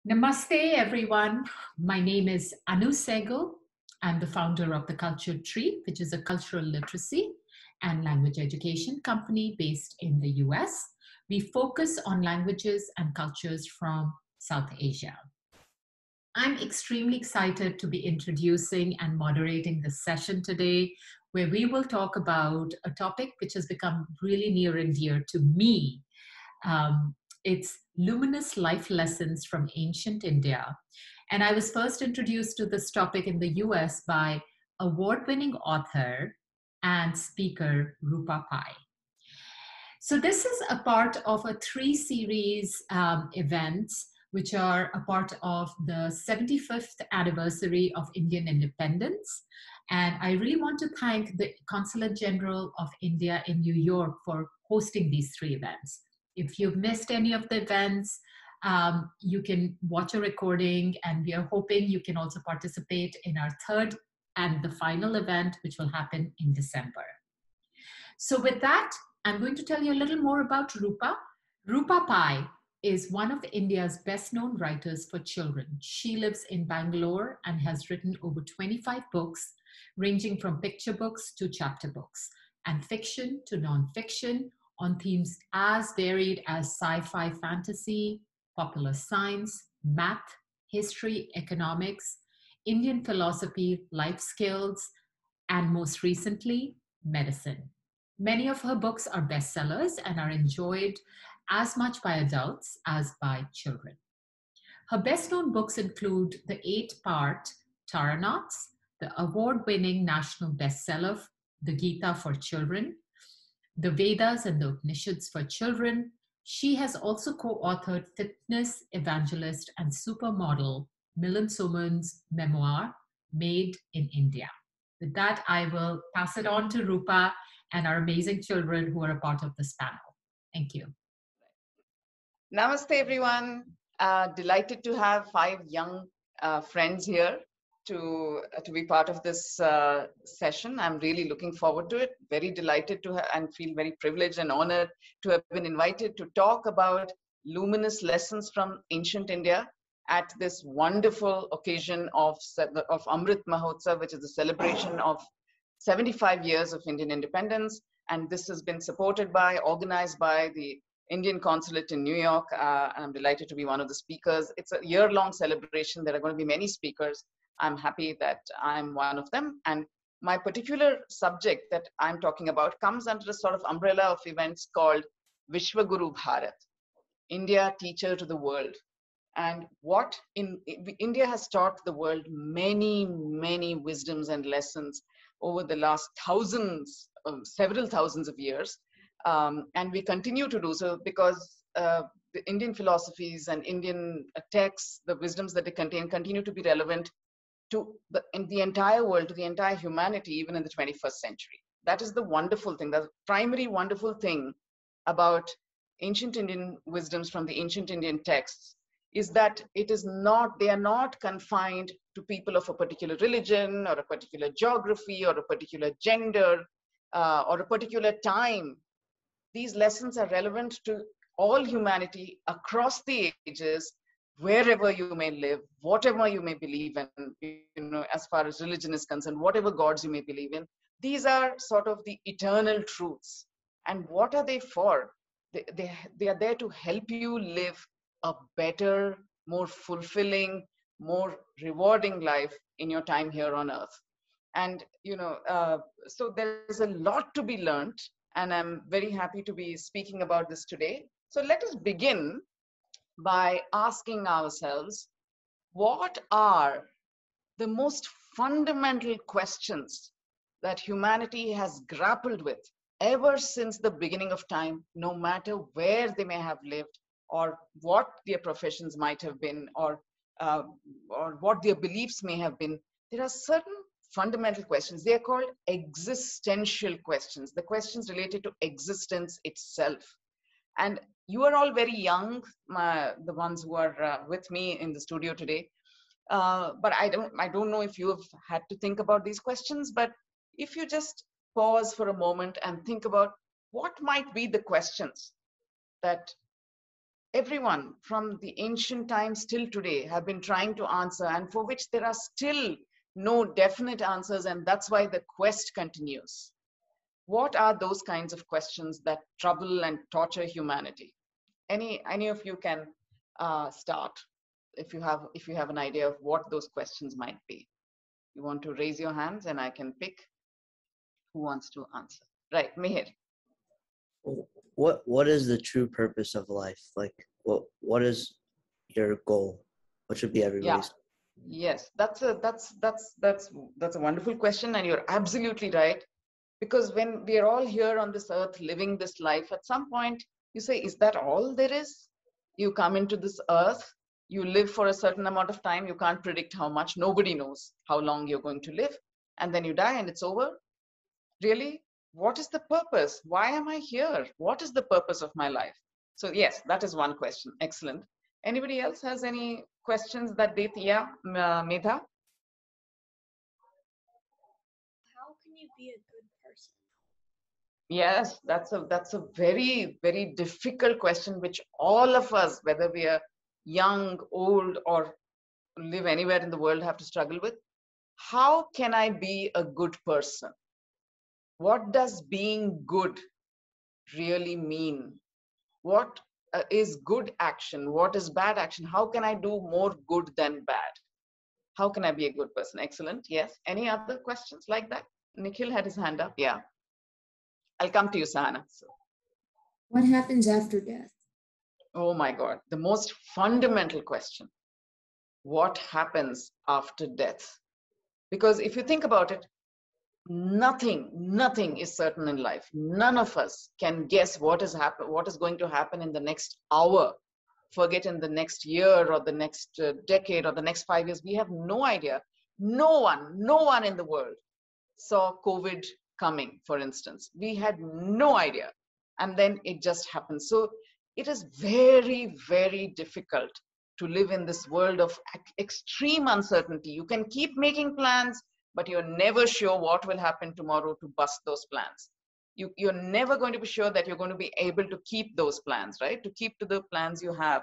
Namaste, everyone. My name is Anu Sehgal. I'm the founder of The Cultured Tree, which is a cultural literacy and language education company based in the US. We focus on languages and cultures from South Asia. I'm extremely excited to be introducing and moderating this session today, where we will talk about a topic which has become really near and dear to me. It's Luminous Life Lessons from Ancient India. And I was first introduced to this topic in the US by award-winning author and speaker Rupa Pai. So this is a part of a three-series events which are a part of the 75th anniversary of Indian independence. And I really want to thank the Consulate General of India in New York for hosting these three events. If you've missed any of the events, you can watch a recording, and we are hoping you can also participate in our third and the final event, which will happen in December. So with that, I'm going to tell you a little more about Rupa. Rupa Pai is one of India's best-known writers for children. She lives in Bangalore and has written over 25 books, ranging from picture books to chapter books, and fiction to non-fiction, on themes as varied as sci-fi fantasy, popular science, math, history, economics, Indian philosophy, life skills, and most recently, medicine. Many of her books are bestsellers and are enjoyed as much by adults as by children. Her best-known books include the 8-part Taranauts, the award-winning national bestseller, The Gita for Children, the Vedas and the Upanishads for children. She has also co-authored fitness evangelist and supermodel Milan Soman's memoir, Made in India. With that, I will pass it on to Rupa and our amazing children who are a part of this panel. Thank you. Namaste, everyone. Delighted to have 5 young friends here to be part of this session. I'm really looking forward to it. Very delighted to and feel very privileged and honored to have been invited to talk about luminous lessons from ancient India at this wonderful occasion of Amrit Mahotsav, which is the celebration of 75 years of Indian independence. And this has been supported by, organized by the Indian Consulate in New York. And I'm delighted to be one of the speakers. It's a year-long celebration. There are going to be many speakers. I'm happy that I'm one of them. And my particular subject that I'm talking about comes under a sort of umbrella of events called Vishwaguru Bharat, India Teacher to the World. And what India has taught the world many, many wisdoms and lessons over the last several thousands of years. And we continue to do so because the Indian philosophies and Indian texts, the wisdoms that they contain, continue to be relevant to the entire world, to the entire humanity, even in the 21st century. That is the wonderful thing. The primary wonderful thing about ancient Indian wisdoms from the ancient Indian texts is that they are not confined to people of a particular religion or a particular geography or a particular gender or a particular time. These lessons are relevant to all humanity across the ages, wherever you may live, whatever you may believe in, as far as religion is concerned, whatever gods you may believe in. These are sort of the eternal truths. And what are they for? They are there to help you live a better, more fulfilling, more rewarding life in your time here on earth. And, so there's a lot to be learned. And I'm very happy to be speaking about this today. So let us begin by asking ourselves, what are the most fundamental questions that humanity has grappled with ever since the beginning of time, no matter where they may have lived or what their professions might have been or what their beliefs may have been? There are certain fundamental questions. They are called existential questions, the questions related to existence itself. And you are all very young, the ones who are with me in the studio today. But I don't know if you have had to think about these questions, but if you just pause for a moment and think about what might be the questions that everyone from the ancient times till today have been trying to answer, and for which there are still no definite answers, and that's why the quest continues. What are those kinds of questions that trouble and torture humanity? Any of you can start if you have an idea of what those questions might be. You want to raise your hands and I can pick who wants to answer. Right, Mihir. What is the true purpose of life? Like what is your goal? What should be everybody's? Yes, that's a wonderful question, and you're absolutely right. Because when we are all here on this earth living this life, at some point you say, is that all there is? You come into this earth, you live for a certain amount of time, you can't predict how much, nobody knows how long you're going to live, and then you die and it's over. Really? What is the purpose? Why am I here? What is the purpose of my life? So yes, that is one question. Excellent. Anybody else has any questions that they, Medha? How can you be a good person? Yes, that's a very, very difficult question, which all of us, whether we are young, old, or live anywhere in the world, have to struggle with. How can I be a good person? What does being good really mean? What is good action? What is bad action? How can I do more good than bad? How can I be a good person? Excellent. Yes. Any other questions like that? Nikhil had his hand up. Yeah. I'll come to you, Sahana. So. What happens after death? Oh my God. The most fundamental question. What happens after death? Because if you think about it, nothing is certain in life. None of us can guess what is going to happen in the next hour. Forget in the next year or the next decade or the next 5 years. We have no idea. No one in the world saw COVID coming, for instance. We had no idea. And then it just happened. So it is very, very difficult to live in this world of extreme uncertainty. You can keep making plans, but you're never sure what will happen tomorrow to bust those plans. You're never going to be sure that you're going to be able to keep those plans, right? To keep to the plans you have.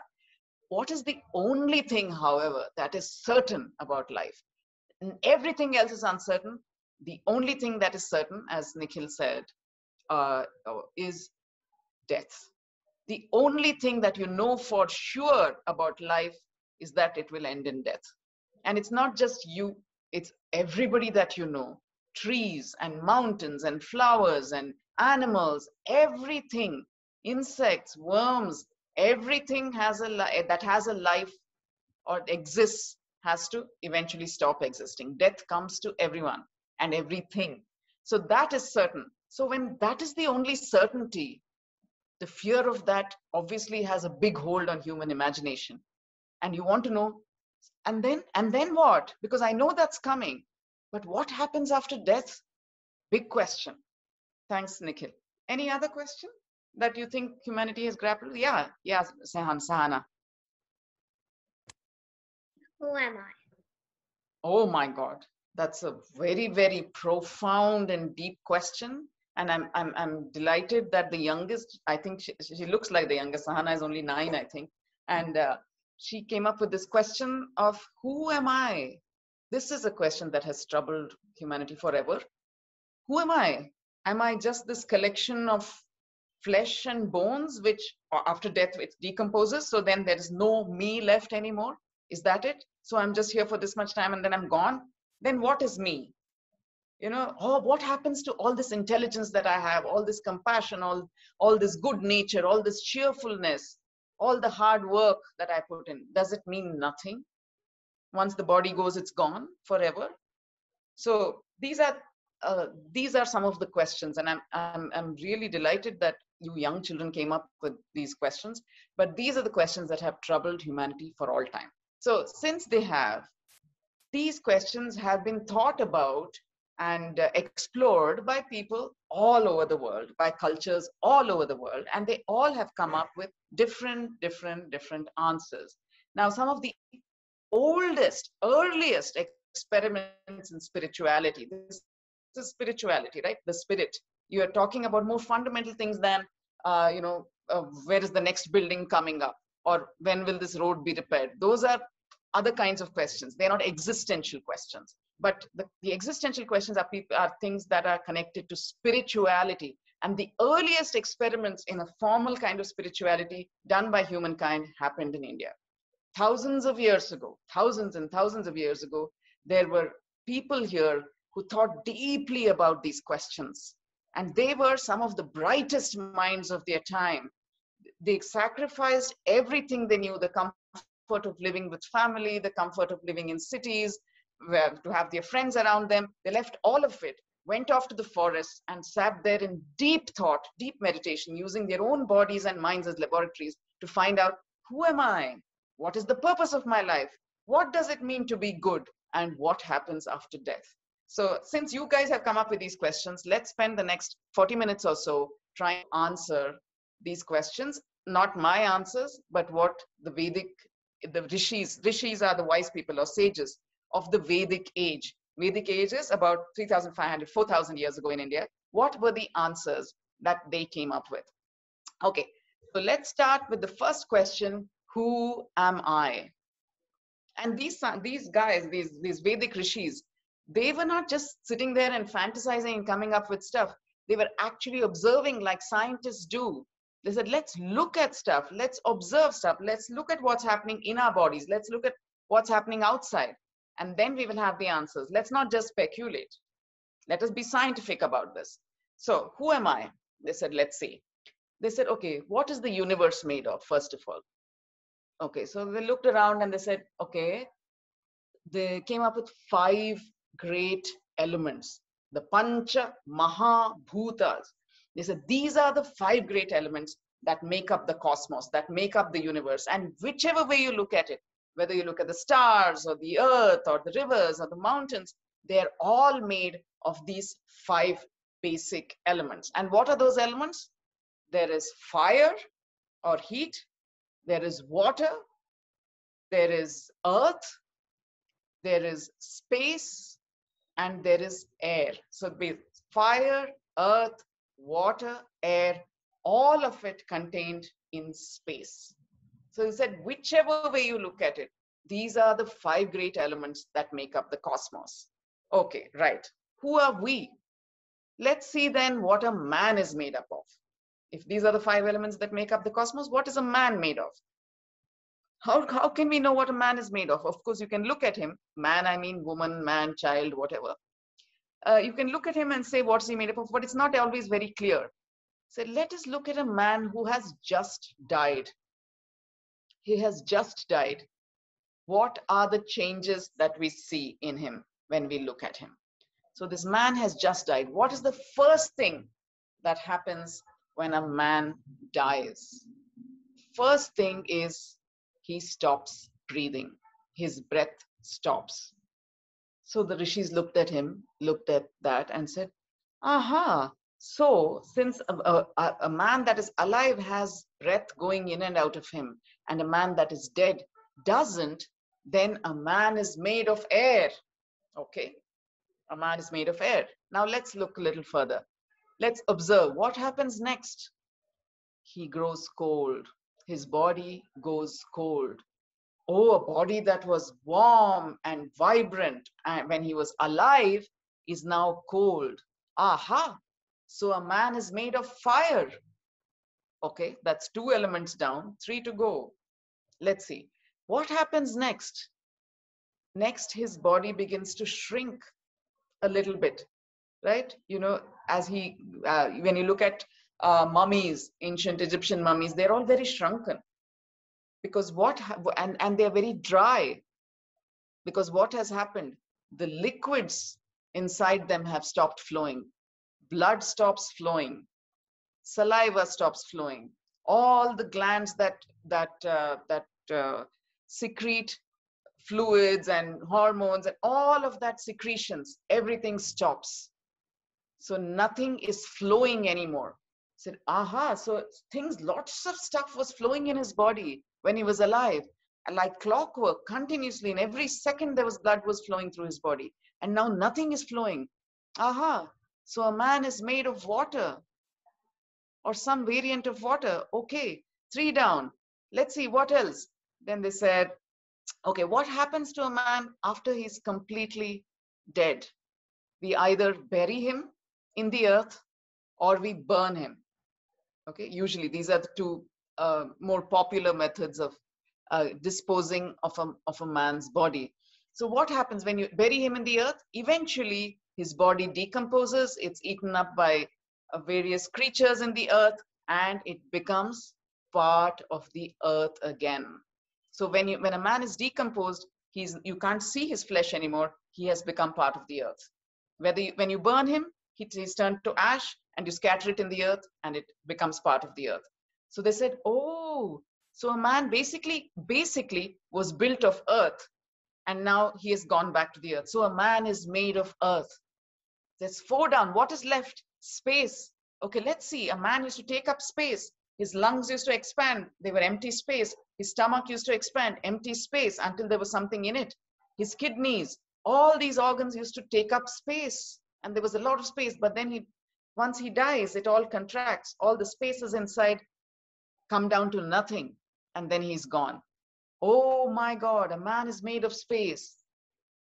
What is the only thing, however, that is certain about life? And everything else is uncertain. The only thing that is certain, as Nikhil said, is death. The only thing that you know for sure about life is that it will end in death. And it's not just you, it's everybody that you know. Trees and mountains and flowers and animals, everything, insects, worms, everything that has a life or exists has to eventually stop existing. Death comes to everyone and everything. So that is certain. So when that is the only certainty, the fear of that obviously has a big hold on human imagination. And you want to know, and then what? Because I know that's coming. But what happens after death? Big question. Thanks, Nikhil. Any other question that you think humanity has grappled with? Yeah, Sahana. Who am I? Oh my God, that's a very, very profound and deep question. And I'm delighted that the youngest, I think she looks like the youngest. Sahana is only 9, I think. And she came up with this question of who am I? This is a question that has troubled humanity forever. Who am I? Am I just this collection of flesh and bones, which after death it decomposes? So then there is no me left anymore. Is that it? So I'm just here for this much time and then I'm gone. Then what is me? You know, what happens to all this intelligence that I have, all this compassion, all this good nature, all this cheerfulness, all the hard work that I put in? Does it mean nothing? Once the body goes, it's gone forever. So these are some of the questions, and I'm really delighted that you young children came up with these questions. But these are the questions that have troubled humanity for all time. So since they have, these questions have been thought about and explored by people all over the world, by cultures all over the world, and they all have come up with different answers. Now, some of the earliest experiments in spirituality, this is spirituality, right? The spirit. You are talking about more fundamental things than, where is the next building coming up? Or when will this road be repaired? Those are other kinds of questions. They're not existential questions. But the existential questions are things that are connected to spirituality. And the earliest experiments in a formal kind of spirituality done by humankind happened in India. Thousands of years ago, thousands and thousands of years ago, there were people here who thought deeply about these questions. And they were some of the brightest minds of their time. They sacrificed everything they knew, the comfort of living with family, the comfort of living in cities, where to have their friends around them. They left all of it, went off to the forest and sat there in deep thought, deep meditation, using their own bodies and minds as laboratories to find out, who am I? What is the purpose of my life? What does it mean to be good? And what happens after death? So since you guys have come up with these questions, let's spend the next 40 minutes or so trying to answer these questions. Not my answers, but what the rishis are the wise people or sages of the Vedic age. Vedic age is about 3,500, 4,000 years ago in India. What were the answers that they came up with? Okay, so let's start with the first question, who am I? And these guys, these Vedic rishis, they were not just sitting there and fantasizing and coming up with stuff. They were actually observing like scientists do. They said, let's look at stuff. Let's observe stuff. Let's look at what's happening in our bodies. Let's look at what's happening outside. And then we will have the answers. Let's not just speculate. Let us be scientific about this. So who am I? They said, let's see. They said, okay, what is the universe made of, first of all? Okay, so they looked around and they said, okay, they came up with 5 great elements, the Pancha Mahabhutas. They said, these are the 5 great elements that make up the cosmos, that make up the universe. And whichever way you look at it, whether you look at the stars or the earth or the rivers or the mountains, they're all made of these 5 basic elements. And what are those elements? There is fire or heat, there is water, there is earth, there is space, and there is air. So fire, earth, water, air, all of it contained in space. So he said, whichever way you look at it, these are the 5 great elements that make up the cosmos. Okay, right. Who are we? Let's see then what a man is made up of. If these are the 5 elements that make up the cosmos, what is a man made of? How can we know what a man is made of? Of course, you can look at him. Man, I mean woman, man, child, whatever. You can look at him and say, what's he made up of? But it's not always very clear. So let us look at a man who has just died. He has just died. What are the changes that we see in him when we look at him? So this man has just died. What is the first thing that happens when a man dies? First thing is he stops breathing. His breath stops. So the rishis looked at him, looked at that and said, aha, so since a man that is alive has breath going in and out of him, and a man that is dead doesn't, then a man is made of air. Okay, a man is made of air. Now let's look a little further. Let's observe what happens next. He grows cold. His body goes cold. Oh, a body that was warm and vibrant when he was alive is now cold. Aha, so a man is made of fire. Okay, that's 2 elements down, 3 to go. Let's see. What happens next? Next, his body begins to shrink a little bit, right? You know, as when you look at mummies, ancient Egyptian mummies, they're all very shrunken. Because and they're very dry. Because what has happened? The liquids inside them have stopped flowing. Blood stops flowing. Saliva stops flowing. All the glands that secrete fluids and hormones and all of that secretions, everything stops. So nothing is flowing anymore. Said, aha, so lots of stuff was flowing in his body when he was alive. And like clockwork, continuously, in every second blood was flowing through his body. And now nothing is flowing. Aha, so a man is made of water or some variant of water. Okay, 3 down. let's see what else. Then they said, okay, what happens to a man after he's completely dead? We either bury him in the earth or we burn him. Okay, usually these are the two more popular methods of disposing of a man's body. So what happens when you bury him in the earth? Eventually his body decomposes, it's eaten up by various creatures in the earth, and it becomes part of the earth again. So when a man is decomposed, you can't see his flesh anymore. He has become part of the earth. When you burn him, he's turned to ash, and you scatter it in the earth, and it becomes part of the earth. So they said, oh, so a man basically was built of earth, and now he has gone back to the earth. So a man is made of earth. There's 4 down. What is left? Space. Okay, let's see. A man used to take up space. His lungs used to expand. They were empty space. His stomach used to expand, empty space, until there was something in it. His kidneys, all these organs used to take up space, and there was a lot of space. But then once he dies, it all contracts. All the spaces inside come down to nothing, and then he's gone. Oh my God, a man is made of space.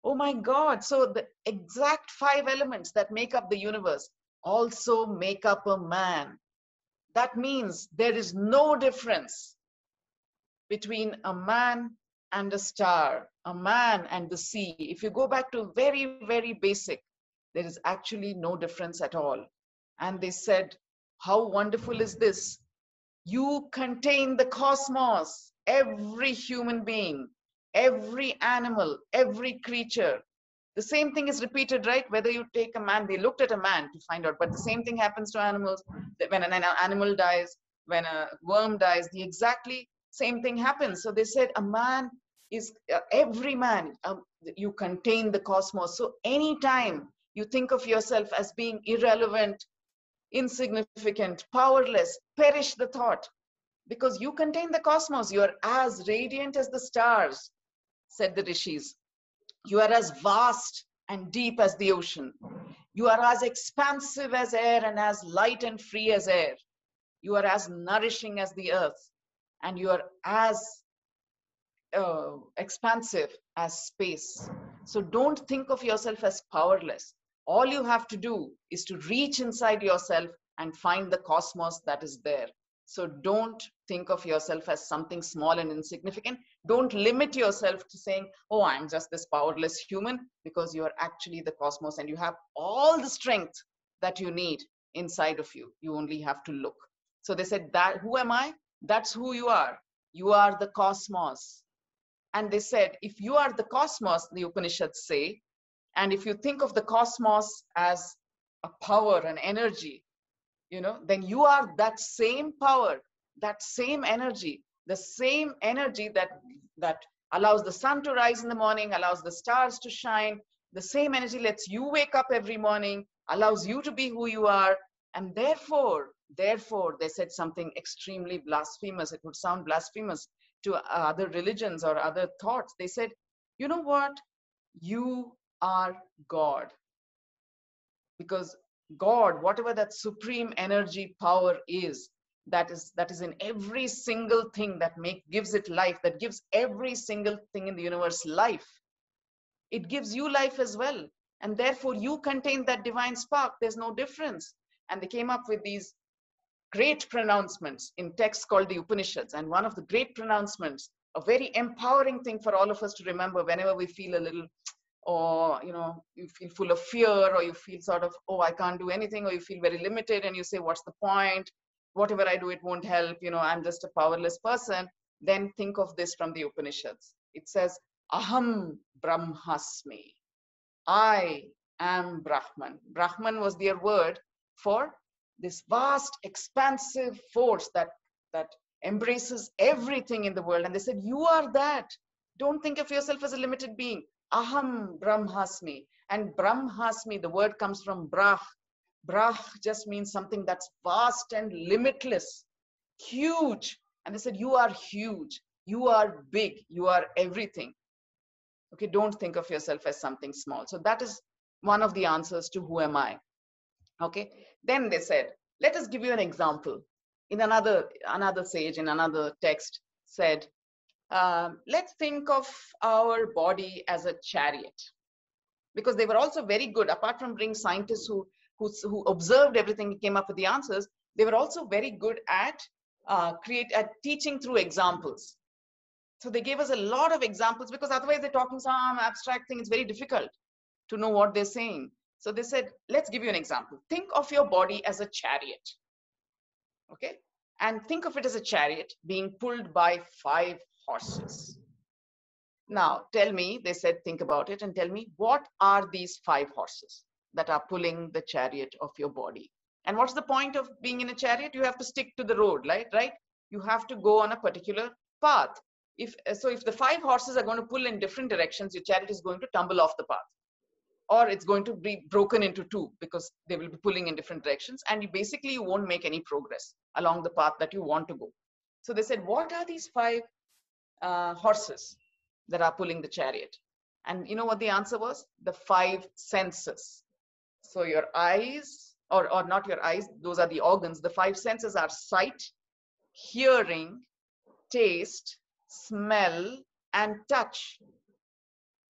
Oh my God. So the exact 5 elements that make up the universe also make up a man. That means there is no difference between a man and a star, a man and the sea. If you go back to very, very basic, there is actually no difference at all. And they said, how wonderful is this? You contain the cosmos, every human being, every animal, every creature. The same thing is repeated, right? Whether you take a man, they looked at a man to find out, but the same thing happens to animals. When an animal dies, when a worm dies, the exactly same thing happens. So they said a man is, every man, you contain the cosmos. So anytime you think of yourself as being irrelevant, insignificant, powerless, perish the thought, because you contain the cosmos. You are as radiant as the stars, said the rishis. You are as vast and deep as the ocean. You are as expansive as air and as light and free as air. You are as nourishing as the earth, and you are as expansive as space. So don't think of yourself as powerless. All you have to do is to reach inside yourself and find the cosmos that is there. So don't think of yourself as something small and insignificant. Don't limit yourself to saying, oh, I'm just this powerless human, because you are actually the cosmos and you have all the strength that you need inside of you. You only have to look. So they said, that who am I? That's who you are. You are the cosmos. And they said, if you are the cosmos, the Upanishads say, and if you think of the cosmos as a power, an energy, then you are that same power, that same energy, the same energy that allows the sun to rise in the morning, allows the stars to shine. The same energy lets you wake up every morning, allows you to be who you are. And therefore, they said something extremely blasphemous. It would sound blasphemous to other religions or other thoughts. They said, you know what? You are God. Because God, whatever that supreme energy power is, that is in every single thing that gives it life, that gives every single thing in the universe life. It gives you life as well. And therefore you contain that divine spark. There's no difference. And they came up with these great pronouncements in texts called the Upanishads. And one of the great pronouncements, a very empowering thing for all of us to remember whenever we feel a little, or you feel full of fear, or you feel sort of, oh, I can't do anything, or you feel very limited and you say, what's the point? Whatever I do, it won't help. I'm just a powerless person. Then think of this from the Upanishads. It says, Aham Brahmasmi. I am Brahman. Brahman was their word for this vast, expansive force that embraces everything in the world. And they said, you are that. Don't think of yourself as a limited being. Aham Brahmasmi. And Brahmasmi, the word comes from Brah. Brah just means something that's vast and limitless, huge. And they said, you are huge. You are big. You are everything. Okay, don't think of yourself as something small. So that is one of the answers to who am I. Okay, then they said, let us give you an example. In another sage, in another text, said, let's think of our body as a chariot. Because they were also very good, apart from being scientists who observed everything and came up with the answers, they were also very good at teaching through examples. So they gave us a lot of examples, because otherwise they're talking some abstract thing. It's very difficult to know what they're saying. So they said, let's give you an example. Think of your body as a chariot. Okay? And think of it as a chariot being pulled by 5 horses. Now, tell me, they said, think about it and tell me, what are these 5 horses that are pulling the chariot of your body? And what's the point of being in a chariot? You have to stick to the road, right? You have to go on a particular path. If the 5 horses are going to pull in different directions, your chariot is going to tumble off the path. Or it's going to be broken into 2, because they will be pulling in different directions. And you won't make any progress along the path that you want to go. So they said, what are these 5 horses that are pulling the chariot? And you know what the answer was? The 5 senses. So your eyes, or not your eyes, those are the organs. The 5 senses are sight, hearing, taste, smell, and touch.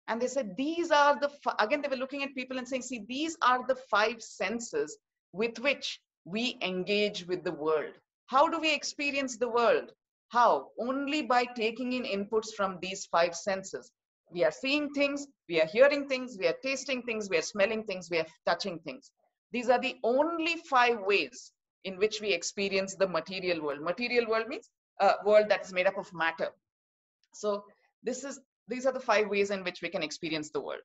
And they said, these are again, they were looking at people and saying, see, these are the 5 senses with which we engage with the world. How do we experience the world? How? Only by taking in inputs from these 5 senses. We are seeing things, we are hearing things, we are tasting things, we are smelling things, we are touching things. These are the only 5 ways in which we experience the material world. Material world means a world that is made up of matter. So these are the 5 ways in which we can experience the world.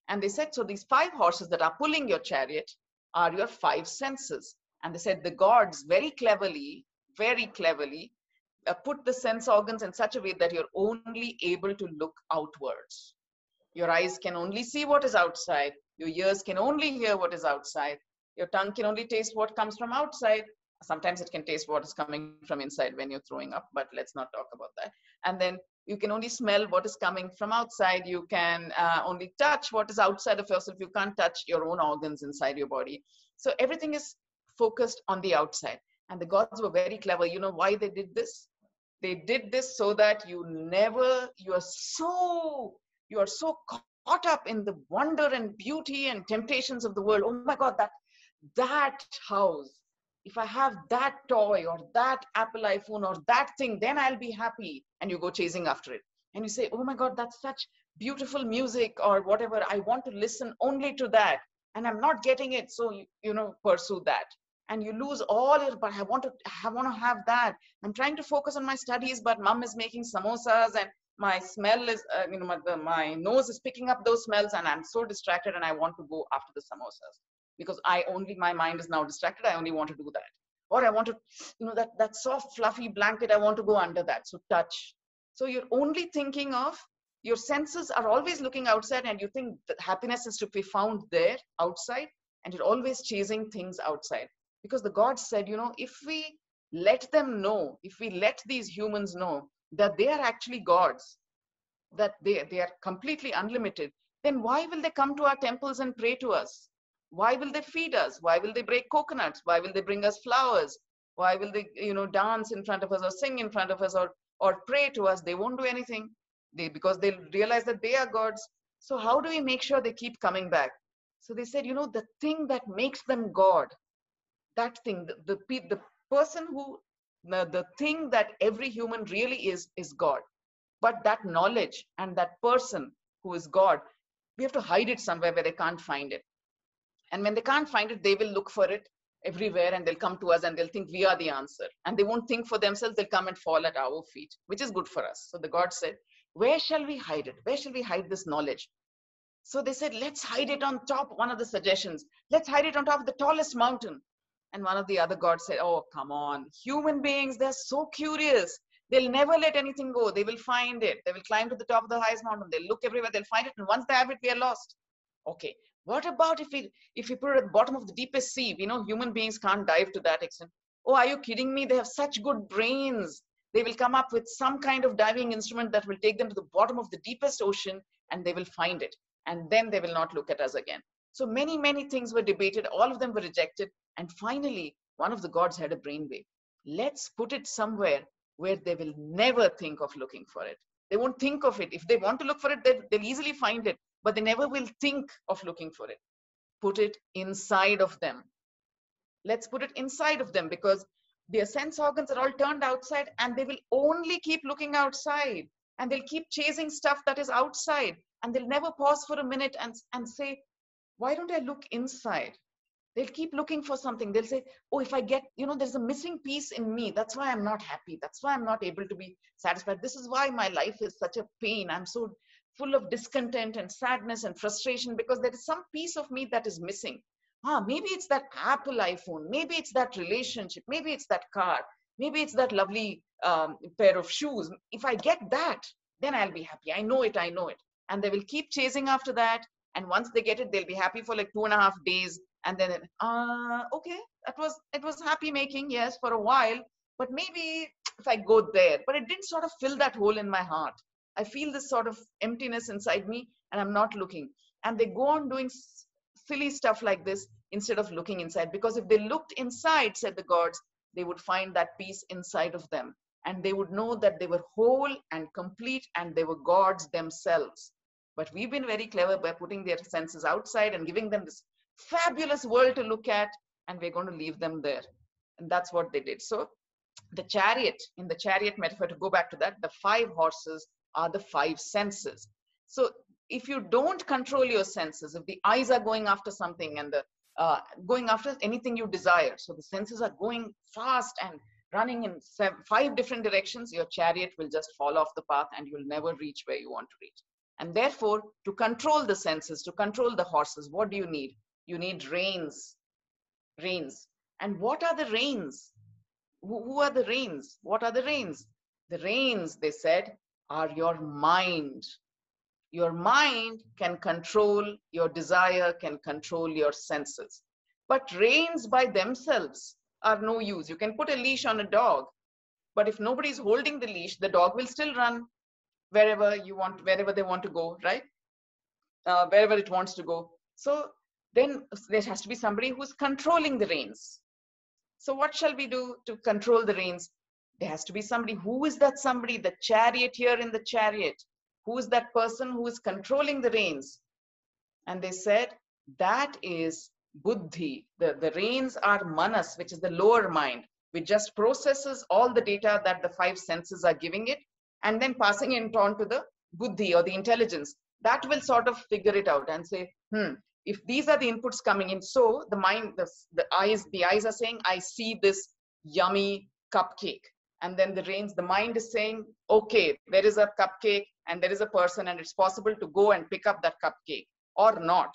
And they said, so these 5 horses that are pulling your chariot are your 5 senses. And they said the gods very cleverly put the sense organs in such a way that you're only able to look outwards. Your eyes can only see what is outside. Your ears can only hear what is outside. Your tongue can only taste what comes from outside. Sometimes it can taste what is coming from inside when you're throwing up, but let's not talk about that. And then you can only smell what is coming from outside. You can only touch what is outside of yourself. You can't touch your own organs inside your body. So everything is focused on the outside. And the gods were very clever. You know why they did this? They did this so that you are so caught up in the wonder and beauty and temptations of the world. Oh my God, that house. If I have that toy or that Apple iPhone or that thing, then I'll be happy. And you go chasing after it. And you say, oh my God, that's such beautiful music or whatever. I want to listen only to that. And I'm not getting it. So, pursue that. And you lose all your, but I want to have that. I'm trying to focus on my studies, but mom is making samosas and my smell is, my nose is picking up those smells and I'm so distracted and I want to go after the samosas. Because my mind is now distracted. I only want to do that. Or I want to, that soft, fluffy blanket, I want to go under that. So touch. So you're only thinking of, your senses are always looking outside and you think that happiness is to be found there, outside, and you're always chasing things outside. Because the gods said, if we let them know, if we let these humans know that they are actually gods, that they are completely unlimited, then why will they come to our temples and pray to us? Why will they feed us? Why will they break coconuts? Why will they bring us flowers? Why will they, dance in front of us or sing in front of us or pray to us? They won't do anything because they realize that they are gods. So how do we make sure they keep coming back? So they said, the thing that makes them God, that thing, the person who, the thing that every human really is God. But that knowledge and that person who is God, we have to hide it somewhere where they can't find it. And when they can't find it, they will look for it everywhere and they'll come to us and they'll think we are the answer. And they won't think for themselves, they'll come and fall at our feet, which is good for us. So the God said, where shall we hide it? Where shall we hide this knowledge? So they said, let's hide it on top, one of the suggestions, let's hide it on top of the tallest mountain. And one of the other gods said, oh, come on, human beings, they're so curious. They'll never let anything go. They will find it. They will climb to the top of the highest mountain. They'll look everywhere. They'll find it. And once they have it, we are lost. Okay. What about if we put it at the bottom of the deepest sea? Human beings can't dive to that extent. Oh, are you kidding me? They have such good brains. They will come up with some kind of diving instrument that will take them to the bottom of the deepest ocean and they will find it. And then they will not look at us again. So many, many things were debated. All of them were rejected. And finally, one of the gods had a brainwave. Let's put it somewhere where they will never think of looking for it. They won't think of it. If they want to look for it, they'll easily find it, but they never will think of looking for it. Put it inside of them. Let's put it inside of them, because their sense organs are all turned outside, and they will only keep looking outside, and they'll keep chasing stuff that is outside, and they'll never pause for a minute and say, why don't I look inside? They'll keep looking for something. They'll say, oh, if I get, there's a missing piece in me. That's why I'm not happy. That's why I'm not able to be satisfied. This is why my life is such a pain. I'm so full of discontent and sadness and frustration, because there is some piece of me that is missing. Maybe it's that Apple iPhone. Maybe it's that relationship. Maybe it's that car. Maybe it's that lovely pair of shoes. If I get that, then I'll be happy. I know it. And they will keep chasing after that. And once they get it, they'll be happy for like 2.5 days. And then, okay, it was happy making, yes, for a while. But maybe if I go there, but it didn't sort of fill that hole in my heart. I feel this sort of emptiness inside me, and I'm not looking. And they go on doing silly stuff like this instead of looking inside. Because if they looked inside, said the gods, they would find that peace inside of them. And they would know that they were whole and complete, and they were gods themselves. But we've been very clever by putting their senses outside and giving them this fabulous world to look at, and we're going to leave them there. And that's what they did. So the chariot, in the chariot metaphor, to go back to that, the 5 horses are the 5 senses. So if you don't control your senses, if the eyes are going after something and going after anything you desire, so the senses are going fast and running in 5 different directions, your chariot will just fall off the path and you'll never reach where you want to reach. And therefore, to control the senses, to control the horses, what do you need? You need reins. Reins. And what are the reins? Who are the reins? What are the reins? The reins, they said, are your mind. Your mind can control your desire, can control your senses. But reins by themselves are no use. You can put a leash on a dog, but if nobody's holding the leash, the dog will still run wherever you want, wherever they want to go, right? Wherever it wants to go. So then there has to be somebody who's controlling the reins. So what shall we do to control the reins? There has to be somebody. Who is that somebody? The charioteer in the chariot. Who is that person who is controlling the reins? And they said, that is buddhi. The reins are manas, which is the lower mind, which just processes all the data that the 5 senses are giving it, and then passing it on to the buddhi, or the intelligence. That will sort of figure it out and say, if these are the inputs coming in, so the mind, the eyes are saying, I see this yummy cupcake. And then the reins, the mind is saying, okay, there is a cupcake and there is a person, and it's possible to go and pick up that cupcake or not,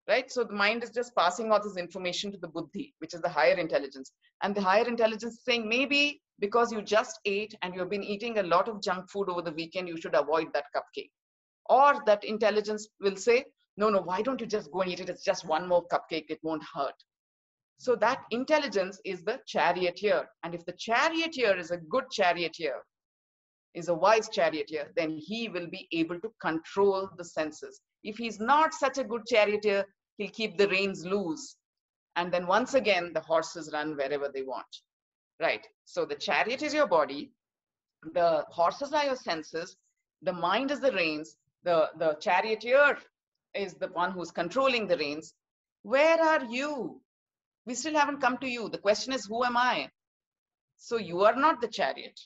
right? So the mind is just passing all this information to the buddhi, which is the higher intelligence. And the higher intelligence is saying, maybe because you just ate and you've been eating a lot of junk food over the weekend, you should avoid that cupcake. Or that intelligence will say, no, why don't you just go and eat it? It's just one more cupcake, it won't hurt. So that intelligence is the charioteer. And if the charioteer is a good charioteer, is a wise charioteer, then he will be able to control the senses. If he's not such a good charioteer, he'll keep the reins loose. And then once again, the horses run wherever they want. Right? So the chariot is your body. The horses are your senses. The mind is the reins. The charioteer is the one who's controlling the reins. Where are you? We still haven't come to you. The question is, who am I? So you are not the chariot,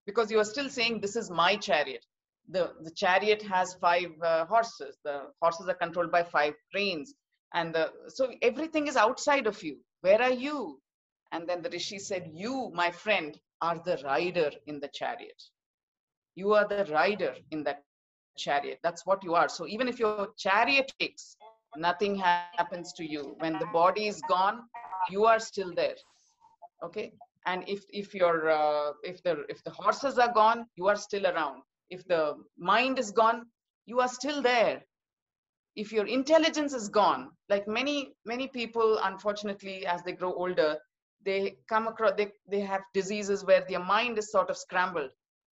because you are still saying, this is my chariot. The chariot has 5 horses. The horses are controlled by 5 reins. And so everything is outside of you. Where are you? And then the Rishi said, you, my friend, are the rider in the chariot. You are the rider in that chariot. That's what you are. So even if your chariot takes, nothing happens to you. When the body is gone, you are still there. Okay. And if the horses are gone, you are still around. If the mind is gone, you are still there. If your intelligence is gone, like many people, unfortunately, as they grow older, they come across, they have diseases where their mind is sort of scrambled.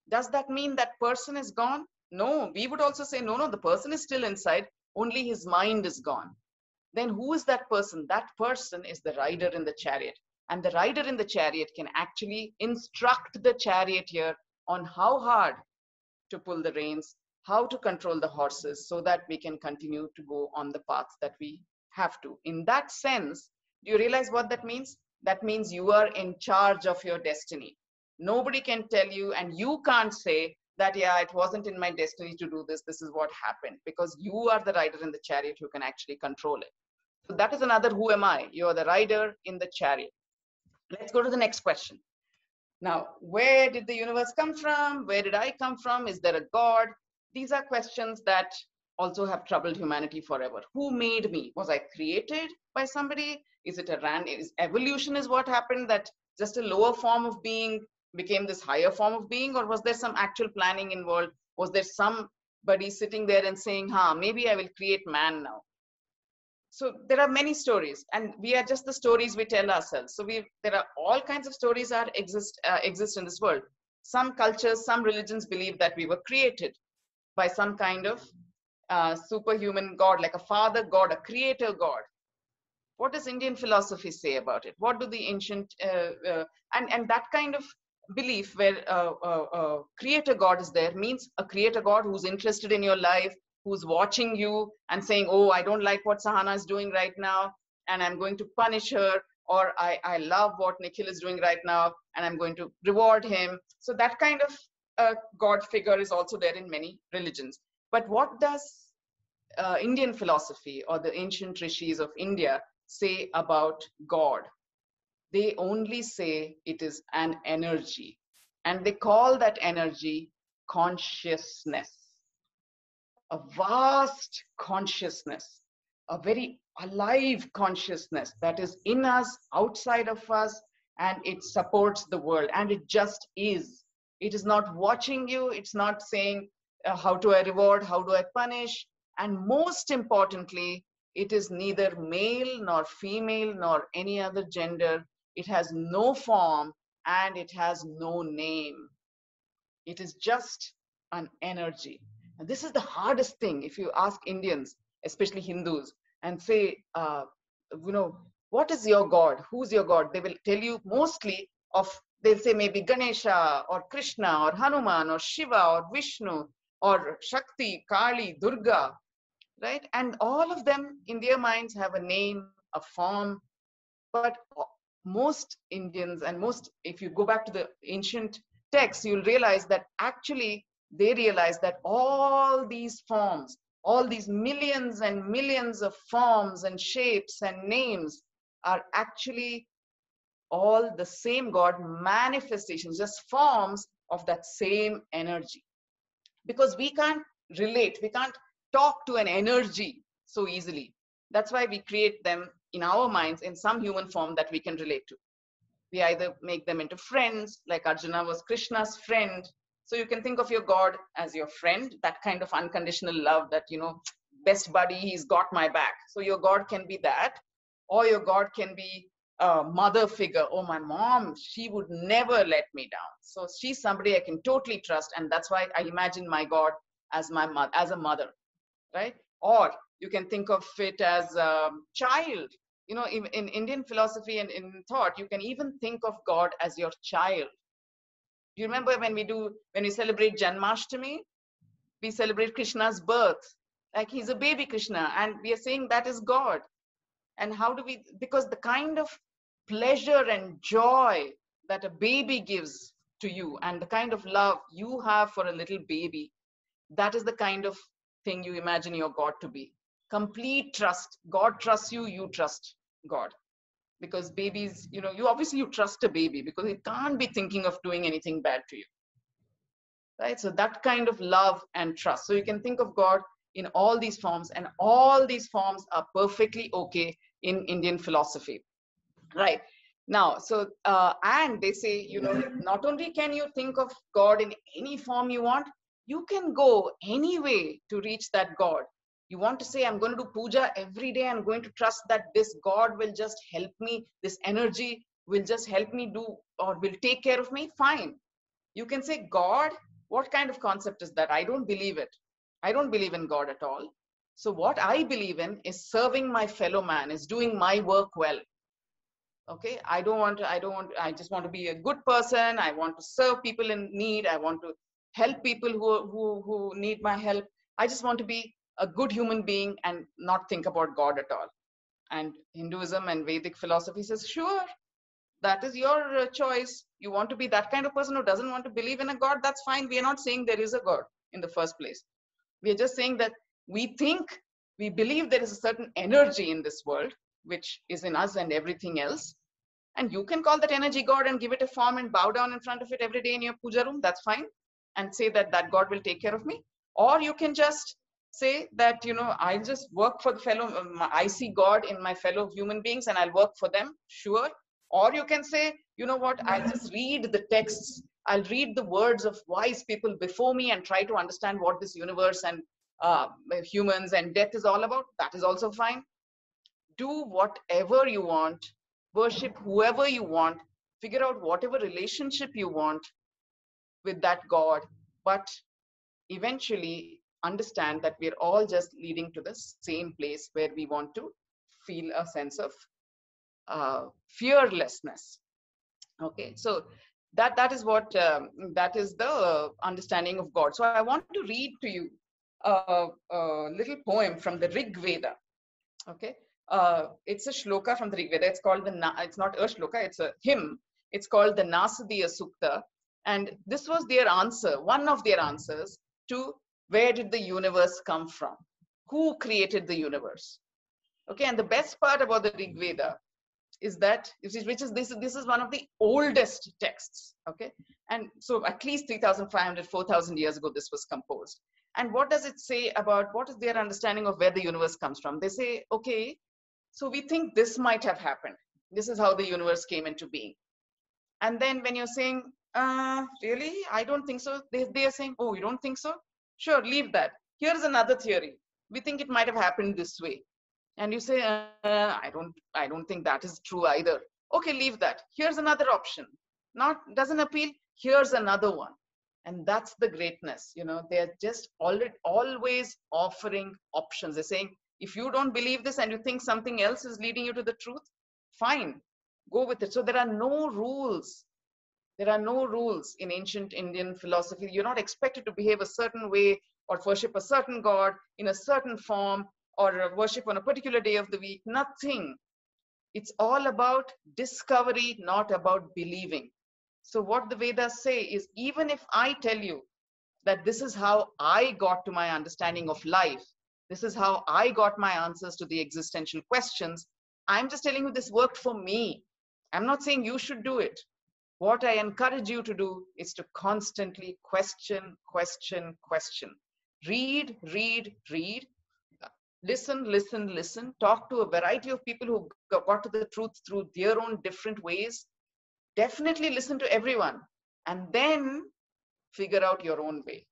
Does that mean that person is gone? No, we would also say, no, the person is still inside, only his mind is gone. Then who is that person? That person is the rider in the chariot. And the rider in the chariot can actually instruct the charioteer on how hard to pull the reins, how to control the horses so that we can continue to go on the path that we have to. In that sense, do you realize what that means? That means you are in charge of your destiny. Nobody can tell you, and you can't say that, yeah, it wasn't in my destiny to do this. This is what happened, because you are the rider in the chariot who can actually control it. So that is another who am I? You are the rider in the chariot. Let's go to the next question. Now, where did the universe come from? Where did I come from? Is there a God? These are questions that also have troubled humanity forever. Who made me? Was I created by somebody? Is it a random? Evolution is what happened, that just a lower form of being became this higher form of being? Or was there some actual planning involved? Was there somebody sitting there and saying, maybe I will create man now? So there are many stories, and we are just the stories we tell ourselves. So there are all kinds of stories that exist in this world. Some cultures, some religions believe that we were created by some kind of superhuman God, like a father God, a creator God. What does Indian philosophy say about it? What do the ancient and that kind of belief where creator God is there means a creator God who's interested in your life, who's watching you and saying, oh, I don't like what Sahana is doing right now, and I'm going to punish her, or I love what Nikhil is doing right now, and I'm going to reward him. So that kind of God figure is also there in many religions. But what does Indian philosophy or the ancient rishis of India say about God? They only say it is an energy, and they call that energy consciousness. A vast consciousness, a very alive consciousness that is in us, outside of us, and it supports the world, and it just is. It is not watching you. It's not saying, how do I reward? How do I punish? And most importantly, it is neither male nor female nor any other gender. It has no form and it has no name. It is just an energy. And this is the hardest thing. If you ask Indians, especially Hindus, and say, what is your God? Who's your God? They will tell you mostly they'll say maybe Ganesha or Krishna or Hanuman or Shiva or Vishnu or Shakti, Kali, Durga, right? And all of them in their minds have a name, a form. But most Indians, and if you go back to the ancient texts, you'll realize that actually they realize that all these forms, all these millions and millions of forms and shapes and names are actually all the same God, manifestations, just forms of that same energy. Because we can't relate, we can't talk to an energy so easily. That's why we create them in our minds in some human form that we can relate to. We either make them into friends, like Arjuna was Krishna's friend. So you can think of your God as your friend, that kind of unconditional love that, best buddy, he's got my back. So your God can be that, or your God can be a mother figure. Oh, my mom, she would never let me down. So she's somebody I can totally trust. And that's why I imagine my God as my mother, as a mother, right? Or you can think of it as a child. In Indian philosophy and in thought, you can even think of God as your child. Do you remember when we celebrate Janmashtami, we celebrate Krishna's birth, like he's a baby Krishna, and we are saying that is God. And how do we, because the kind of pleasure and joy that a baby gives to you and the kind of love you have for a little baby, that is the kind of thing you imagine your God to be. Complete trust. God trusts you, you trust God. Because babies, you trust a baby because it can't be thinking of doing anything bad to you. Right? So that kind of love and trust. So you can think of God in all these forms, and all these forms are perfectly okay in Indian philosophy. Right. Now, so, and they say, not only can you think of God in any form you want, you can go any way to reach that God. You want to say, I'm going to do puja every day. I'm going to trust that this God will just help me. This energy will just help me do, or will take care of me. Fine. You can say, God, what kind of concept is that? I don't believe it. I don't believe in God at all. So what I believe in is serving my fellow man, is doing my work well. Okay, I just want to be a good person. I want to serve people in need. I want to help people who need my help. I just want to be a good human being and not think about God at all. And Hinduism and Vedic philosophy says, sure, that is your choice. You want to be that kind of person who doesn't want to believe in a God, that's fine. We are not saying there is a God in the first place. We are just saying that we believe there is a certain energy in this world, which is in us and everything else. And you can call that energy God and give it a form and bow down in front of it every day in your puja room, that's fine. And say that God will take care of me. Or you can just say that, I'll just work for the I see God in my fellow human beings and I'll work for them, sure. Or you can say, you know what, I'll just read the texts. I'll read the words of wise people before me and try to understand what this universe and humans and death is all about. That is also fine. Do whatever you want, worship whoever you want, figure out whatever relationship you want with that God, but eventually understand that we're all just leading to the same place where we want to feel a sense of fearlessness. Okay, so that is what that is the understanding of God. So I want to read to you a little poem from the Rig Veda. Okay, it's a shloka from the Rig Veda. It's called it's not a shloka, it's a hymn. It's called the Nasadiya Sukta. And this was their answer, one of their answers to where did the universe come from? Who created the universe? Okay, and the best part about the Rig Veda is that, this is one of the oldest texts. Okay, and so at least 3,500, 4,000 years ago, this was composed. And what does it say about, what is their understanding of where the universe comes from? They say, okay, so we think this might have happened. This is how the universe came into being. And then when you're saying, really, I don't think so, they are saying, oh, you don't think so? Sure, leave that. Here's another theory. We think it might have happened this way. And you say, I don't think that is true either. Okay, leave that. Here's another option. Doesn't appeal. Here's another one. And that's the greatness. They're just always offering options. They're saying, if you don't believe this and you think something else is leading you to the truth, fine, go with it. So there are no rules. There are no rules in ancient Indian philosophy. You're not expected to behave a certain way or worship a certain God in a certain form or worship on a particular day of the week. Nothing. It's all about discovery, not about believing. So what the Vedas say is, even if I tell you that this is how I got to my understanding of life, this is how I got my answers to the existential questions, I'm just telling you this worked for me. I'm not saying you should do it. What I encourage you to do is to constantly question, question, question. Read, read, read. Listen, listen, listen. Talk to a variety of people who got to the truth through their own different ways. Definitely listen to everyone. And then figure out your own way.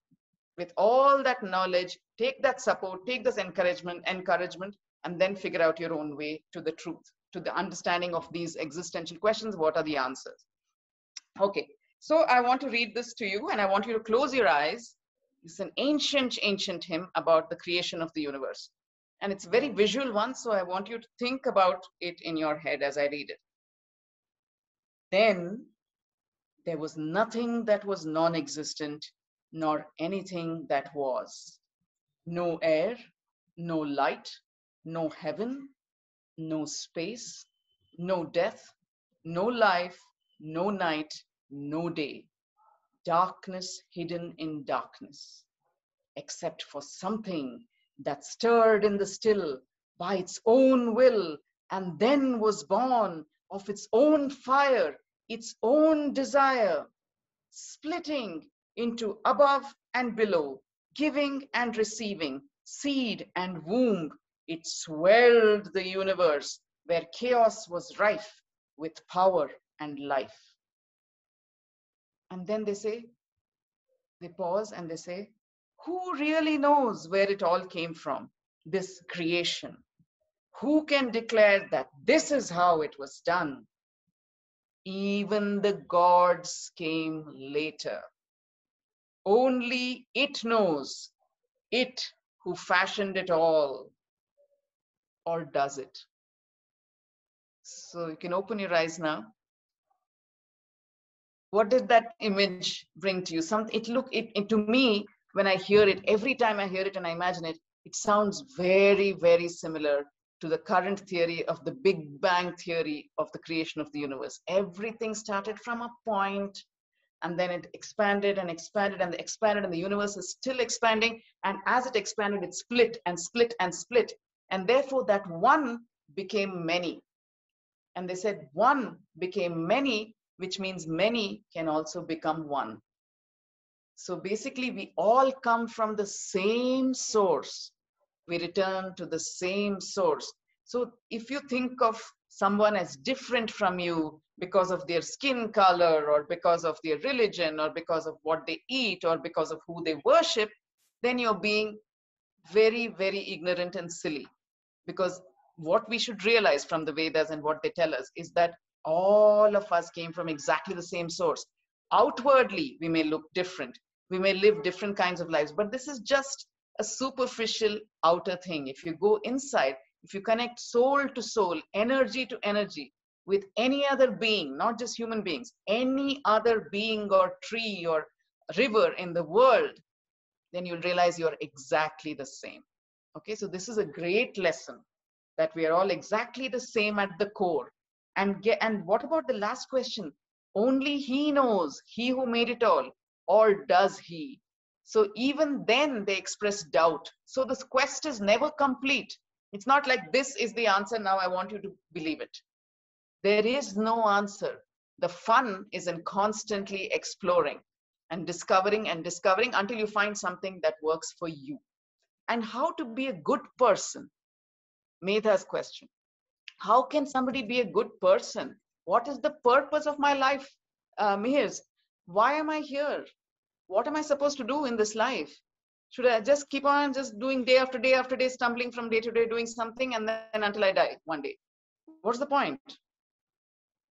With all that knowledge, take that support, take this encouragement, and then figure out your own way to the truth, to the understanding of these existential questions. What are the answers? Okay, so I want to read this to you and I want you to close your eyes. It's an ancient, ancient hymn about the creation of the universe. And it's a very visual one, so I want you to think about it in your head as I read it. Then there was nothing that was non-existent, nor anything that was. No air, no light, no heaven, no space, no death, no life, no night, no day. Darkness hidden in darkness, except for something that stirred in the still by its own will, and then was born of its own fire, its own desire, splitting into above and below, giving and receiving, seed and womb. It swelled the universe where chaos was rife with power and life. And then they pause and they say, who really knows where it all came from, this creation? Who can declare that this is how it was done? Even the gods came later. Only it knows, it who fashioned it all. Or does it? So you can open your eyes now. What did that image bring to you? To me, when I hear it, every time I hear it and I imagine it, it sounds very, very similar to the current theory of the Big Bang theory of the creation of the universe. Everything started from a point, and then it expanded and expanded and expanded, and the universe is still expanding. And as it expanded, it split and split and split. And therefore, that one became many. And they said one became many, which means many can also become one. So basically, we all come from the same source. We return to the same source. So if you think of someone as different from you because of their skin color, or because of their religion, or because of what they eat, or because of who they worship, then you're being very, very ignorant and silly. Because what we should realize from the Vedas and what they tell us is that all of us came from exactly the same source. Outwardly, we may look different. We may live different kinds of lives, but this is just a superficial outer thing. If you go inside, if you connect soul to soul, energy to energy, with any other being, not just human beings, any other being or tree or river in the world, then you'll realize you're exactly the same. Okay, so this is a great lesson, that we are all exactly the same at the core. And what about the last question? Only he knows, he who made it all, or does he? So even then they express doubt. So this quest is never complete. It's not like this is the answer, now I want you to believe it. There is no answer. The fun is in constantly exploring and discovering until you find something that works for you. And how to be a good person? Medha's question. How can somebody be a good person? What is the purpose of my life? Mihir's, why am I here? What am I supposed to do in this life? Should I just keep on just doing day after day after day, stumbling from day to day, doing something, and then until I die one day? What's the point?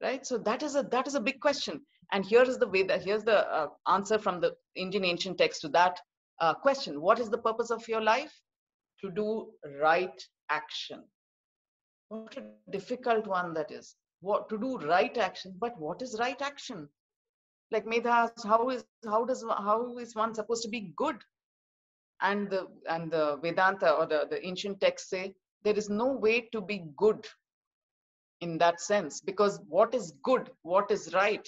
Right? So that is a big question. And here is the Veda. Here's the answer from the Indian ancient text to that question. What is the purpose of your life? To do right action. What a difficult one that is. What to do right action, but what is right action? Like Medha asked, how is one supposed to be good? And the Vedanta or the ancient texts say there is no way to be good in that sense, because what is good, what is right,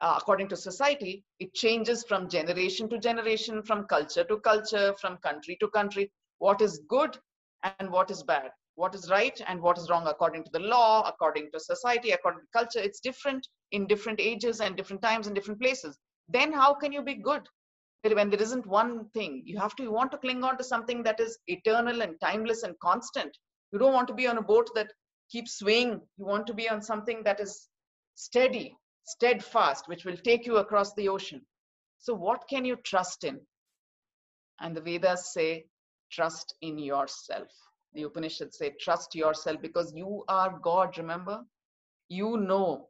according to society, it changes from generation to generation, from culture to culture, from country to country. What is good and what is bad, what is right and what is wrong, according to the law, according to society, according to culture, it's different in different ages and different times and different places. Then how can you be good when there isn't one thing? You want to cling on to something that is eternal and timeless and constant. You don't want to be on a boat that keeps swaying. You want to be on something that is steady, steadfast, which will take you across the ocean. So what can you trust in? And the Vedas say, trust in yourself. The Upanishads say, trust yourself, because you are God, remember? You know.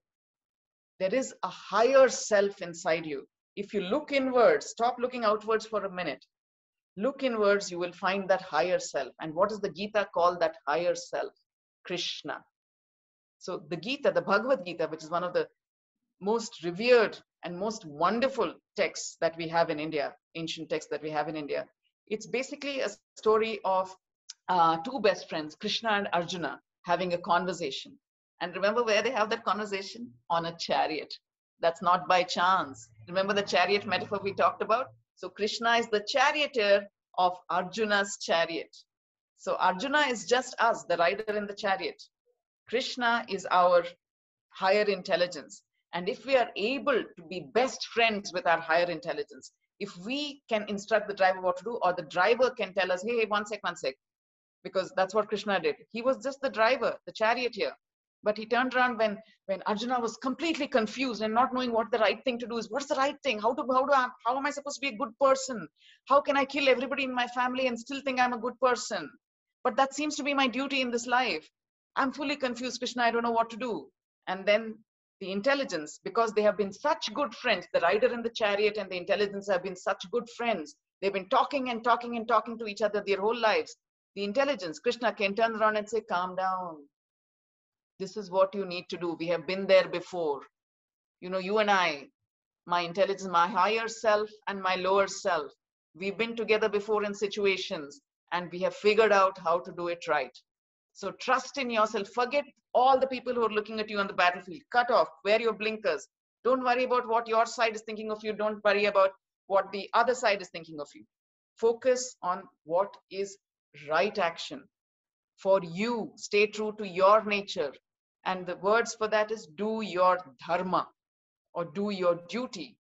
There is a higher self inside you. If you look inwards, stop looking outwards for a minute. Look inwards, you will find that higher self. And what does the Gita call that higher self? Krishna. So the Gita, the Bhagavad Gita, which is one of the most revered and most wonderful texts that we have in India, ancient texts that we have in India, it's basically a story of two best friends, Krishna and Arjuna, having a conversation. And remember where they have that conversation? On a chariot. That's not by chance. Remember the chariot metaphor we talked about? So Krishna is the charioteer of Arjuna's chariot. So Arjuna is just us, the rider in the chariot. Krishna is our higher intelligence. And if we are able to be best friends with our higher intelligence, if we can instruct the driver what to do, or the driver can tell us, hey, one sec, because that's what Krishna did. He was just the driver, the charioteer. But he turned around when Arjuna was completely confused and not knowing what the right thing to do is. What's the right thing? How am I supposed to be a good person? How can I kill everybody in my family and still think I'm a good person? But that seems to be my duty in this life. I'm fully confused, Krishna, I don't know what to do. And then the intelligence, because they have been such good friends, the rider in the chariot and the intelligence have been such good friends. They've been talking and talking and talking to each other their whole lives. The intelligence, Krishna, can turn around and say, calm down. This is what you need to do. We have been there before. You know, you and I, my intelligence, my higher self and my lower self, we've been together before in situations and we have figured out how to do it right. So trust in yourself. Forget all the people who are looking at you on the battlefield. Cut off, wear your blinkers. Don't worry about what your side is thinking of you. Don't worry about what the other side is thinking of you. Focus on what is right action for you. Stay true to your nature. And the words for that is do your dharma, or do your duty.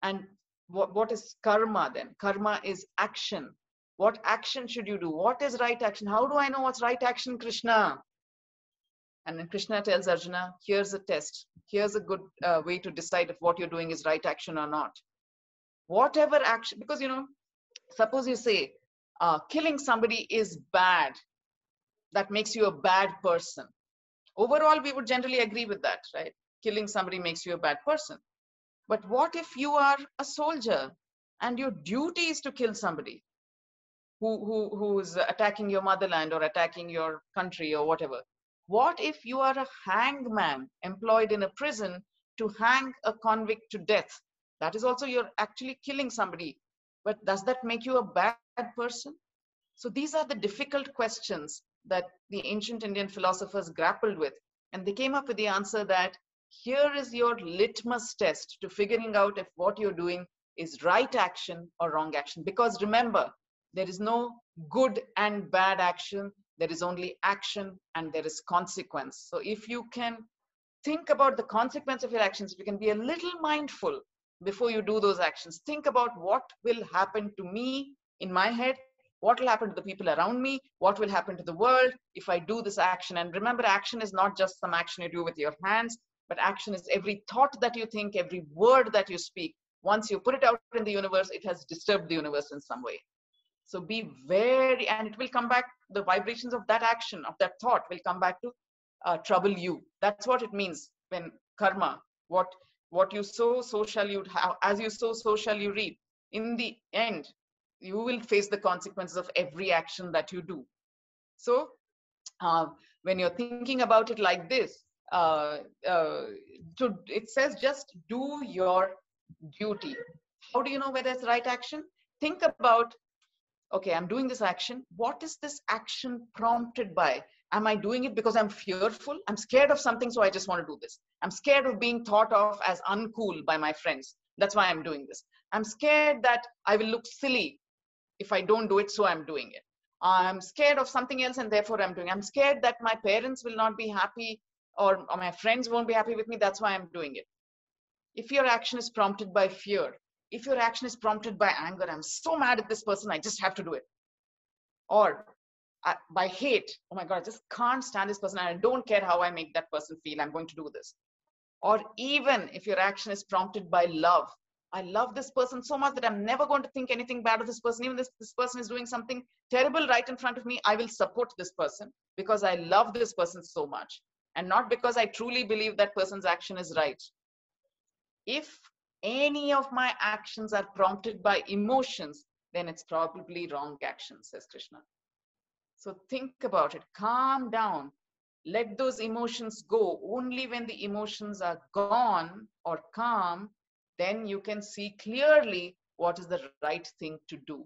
And what is karma then? Karma is action. What action should you do? What is right action? How do I know what's right action, Krishna? And then Krishna tells Arjuna, here's a test. Here's a good way to decide if what you're doing is right action or not. Whatever action, because, you know, suppose you say, killing somebody is bad. That makes you a bad person. Overall, we would generally agree with that, right? Killing somebody makes you a bad person. But what if you are a soldier and your duty is to kill somebody who is attacking your motherland or attacking your country or whatever? What if you are a hangman employed in a prison to hang a convict to death? That is also, you're actually killing somebody. But does that make you a bad person? So these are the difficult questions that the ancient Indian philosophers grappled with. And they came up with the answer that here is your litmus test to figuring out if what you're doing is right action or wrong action. Because remember, there is no good and bad action. There is only action and there is consequence. So if you can think about the consequence of your actions, if you can be a little mindful before you do those actions, think about what will happen to me in my head, what will happen to the people around me, what will happen to the world if I do this action. And remember, action is not just some action you do with your hands, but action is every thought that you think, every word that you speak. Once you put it out in the universe, it has disturbed the universe in some way. So be very, and it will come back, the vibrations of that action, of that thought will come back to trouble you. That's what it means when karma, what you sow, so shall you have. As you sow, so shall you reap. In the end, you will face the consequences of every action that you do. So when you're thinking about it like this, it says just do your duty. How do you know whether it's right action? Think about, okay, I'm doing this action. What is this action prompted by? Am I doing it because I'm fearful? I'm scared of something, so I just want to do this. I'm scared of being thought of as uncool by my friends. That's why I'm doing this. I'm scared that I will look silly if I don't do it, so I'm doing it. I'm scared of something else and therefore I'm doing it. I'm scared that my parents will not be happy or my friends won't be happy with me. That's why I'm doing it. If your action is prompted by fear, if your action is prompted by anger, I'm so mad at this person, I just have to do it. Or by hate, oh my God, I just can't stand this person and I don't care how I make that person feel, I'm going to do this. Or even if your action is prompted by love, I love this person so much that I'm never going to think anything bad of this person. Even if this person is doing something terrible right in front of me, I will support this person because I love this person so much. And not because I truly believe that person's action is right. If any of my actions are prompted by emotions, then it's probably wrong action, says Krishna. So think about it, calm down. Let those emotions go. Only when the emotions are gone or calm, then you can see clearly what is the right thing to do.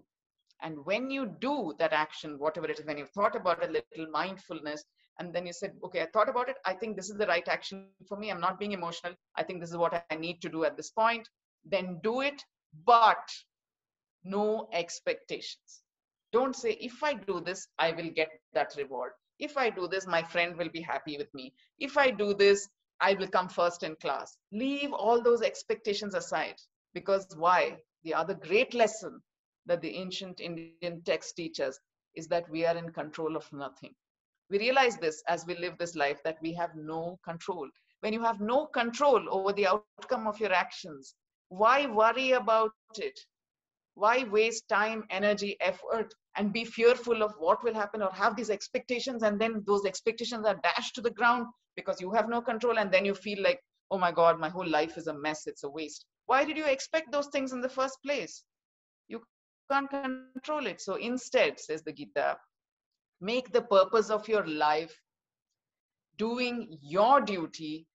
And when you do that action, whatever it is, when you've thought about a little mindfulness, and then you said, okay, I thought about it. I think this is the right action for me. I'm not being emotional. I think this is what I need to do at this point. Then do it, but no expectations. Don't say, if I do this, I will get that reward. If I do this, my friend will be happy with me. If I do this, I will come first in class. Leave all those expectations aside. Because why? The other great lesson that the ancient Indian texts teach us is that we are in control of nothing. We realize this as we live this life, that we have no control. When you have no control over the outcome of your actions, why worry about it? Why waste time, energy, effort, and be fearful of what will happen, or have these expectations and then those expectations are dashed to the ground because you have no control, and then you feel like, oh my God, my whole life is a mess, it's a waste. Why did you expect those things in the first place? You can't control it. So instead, says the Gita, make the purpose of your life doing your duty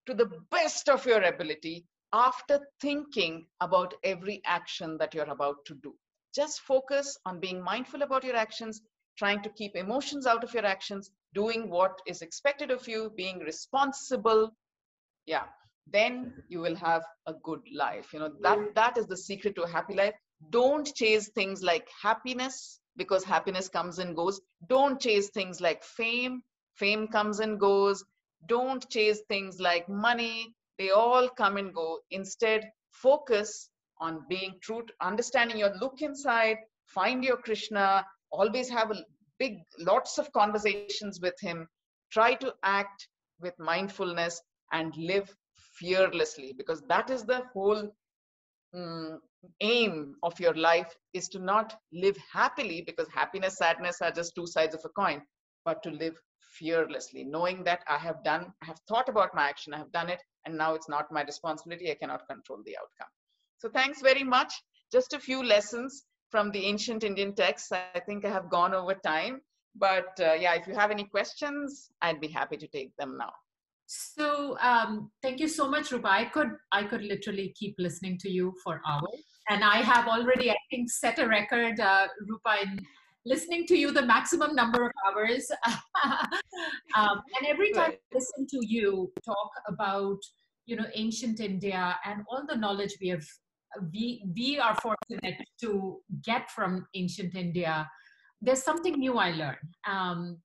to the best of your ability after thinking about every action that you're about to do. Just focus on being mindful about your actions, trying to keep emotions out of your actions, doing what is expected of you, being responsible. Yeah, then you will have a good life. That is the secret to a happy life. Don't chase things like happiness, because happiness comes and goes. Don't chase things like fame. Fame comes and goes. Don't chase things like money. They all come and go. Instead, focus on being true, understanding your look inside, find your Krishna, always have lots of conversations with him, try to act with mindfulness and live fearlessly, because that is the whole aim of your life, is to not live happily, because happiness, sadness are just two sides of a coin, but to live fearlessly, knowing that I have thought about my action, I have done it, and now it's not my responsibility. I cannot control the outcome. So thanks very much. Just a few lessons from the ancient Indian texts. I think I have gone over time, but yeah, if you have any questions, I'd be happy to take them now. So thank you so much, Rupa. I could literally keep listening to you for hours, and I have already, I think, set a record, Rupa, in listening to you the maximum number of hours. And every time I listen to you talk about, ancient India and all the knowledge we are fortunate to get from ancient India, there's something new I learn.